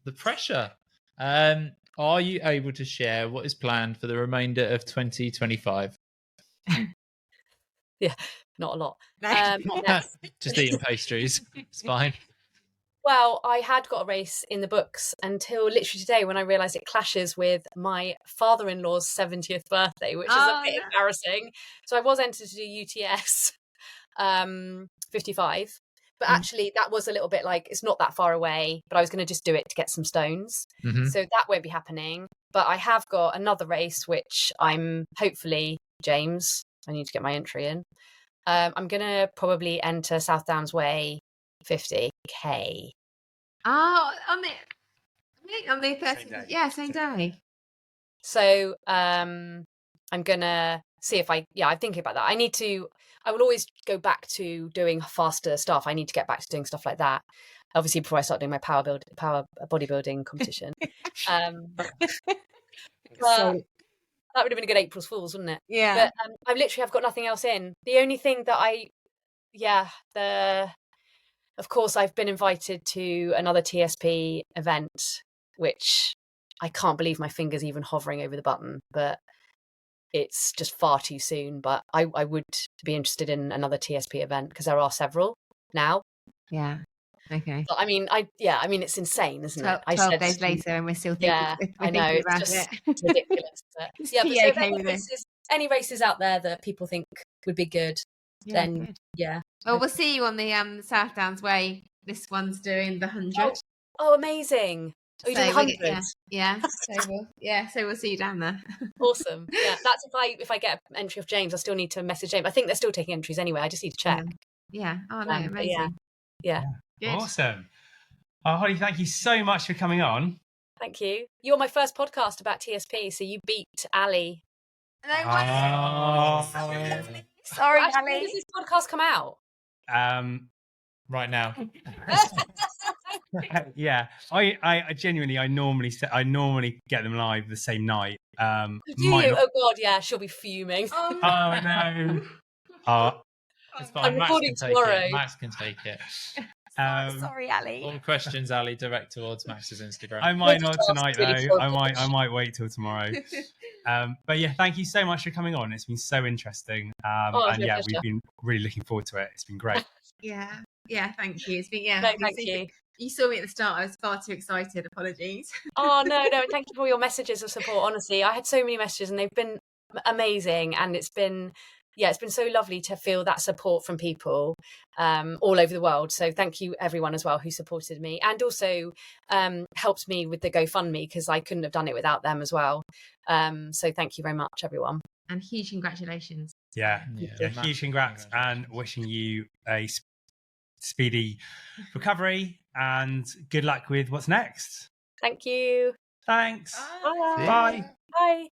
the pressure. Are you able to share what is planned for the remainder of 2025? Yeah, not a lot. No. Just eating pastries. It's fine. Well, I had got a race in the books until literally today when I realised it clashes with my father-in-law's 70th birthday, which is a bit embarrassing. So I was entered to do UTS 55. But actually, that was a little bit like, it's not that far away, but I was going to just do it to get some stones. Mm-hmm. So that won't be happening. But I have got another race, which I'm hopefully, James, I need to get my entry in. I'm going to probably enter South Downs Way 50k. Oh, on the 30th. Same day. Yeah, same day. So I'm going to see if I'm thinking about that. I will always go back to doing faster stuff. I need to get back to doing stuff like that. Obviously, before I start doing my power bodybuilding competition. But that would have been a good April's Fool's, wouldn't it? Yeah. But I've got nothing else in. The only thing that of course, I've been invited to another TSP event, which I can't believe my finger's even hovering over the button, but it's just far too soon. But I would be interested in another TSP event because there are several now. Yeah. Okay. But, I mean, it's insane, isn't it? 12 days later, and we're still thinking. Yeah, I know. It's just ridiculous. But, yeah, but so if any races out there that people think would be good, then good. yeah. Well, we'll see you on the South Downs Way. This one's doing the 100. Oh, amazing! Oh, you're doing we're get- 100s. Yeah. So we'll see you down there. Awesome. Yeah, that's if I get an entry of James, I still need to message James. I think they're still taking entries anyway. I just need to check. Yeah. Oh no, But amazing. Yeah. Good. Awesome. Holly, thank you so much for coming on. Thank you. You're my first podcast about TSP, so you beat Ali. No, what? Sorry, Ali. When does this podcast come out? Right now. Yeah, I genuinely, I normally get them live the same night. Do you? Oh God, yeah, she'll be fuming. Oh, no. Oh, It's fine. I'm recording tomorrow. Max can take it. sorry, Ali. All questions, Ali, direct towards Max's Instagram. I might not tonight really though. I might wait till tomorrow. But yeah, thank you so much for coming on. It's been so interesting. And yeah, we've been really looking forward to it. It's been great. Yeah, thank you. It's been No, thank you. You saw me at the start. I was far too excited. Apologies. Oh no, thank you for all your messages of support. Honestly, I had so many messages and they've been amazing, and it's been so lovely to feel that support from people all over the world. So thank you everyone as well who supported me, and also helped me with the GoFundMe, because I couldn't have done it without them as well. So thank you very much, everyone. And huge congratulations. Yeah, huge congrats, and wishing you a speedy recovery and good luck with what's next. Thank you. Thanks. Bye. Bye. Bye.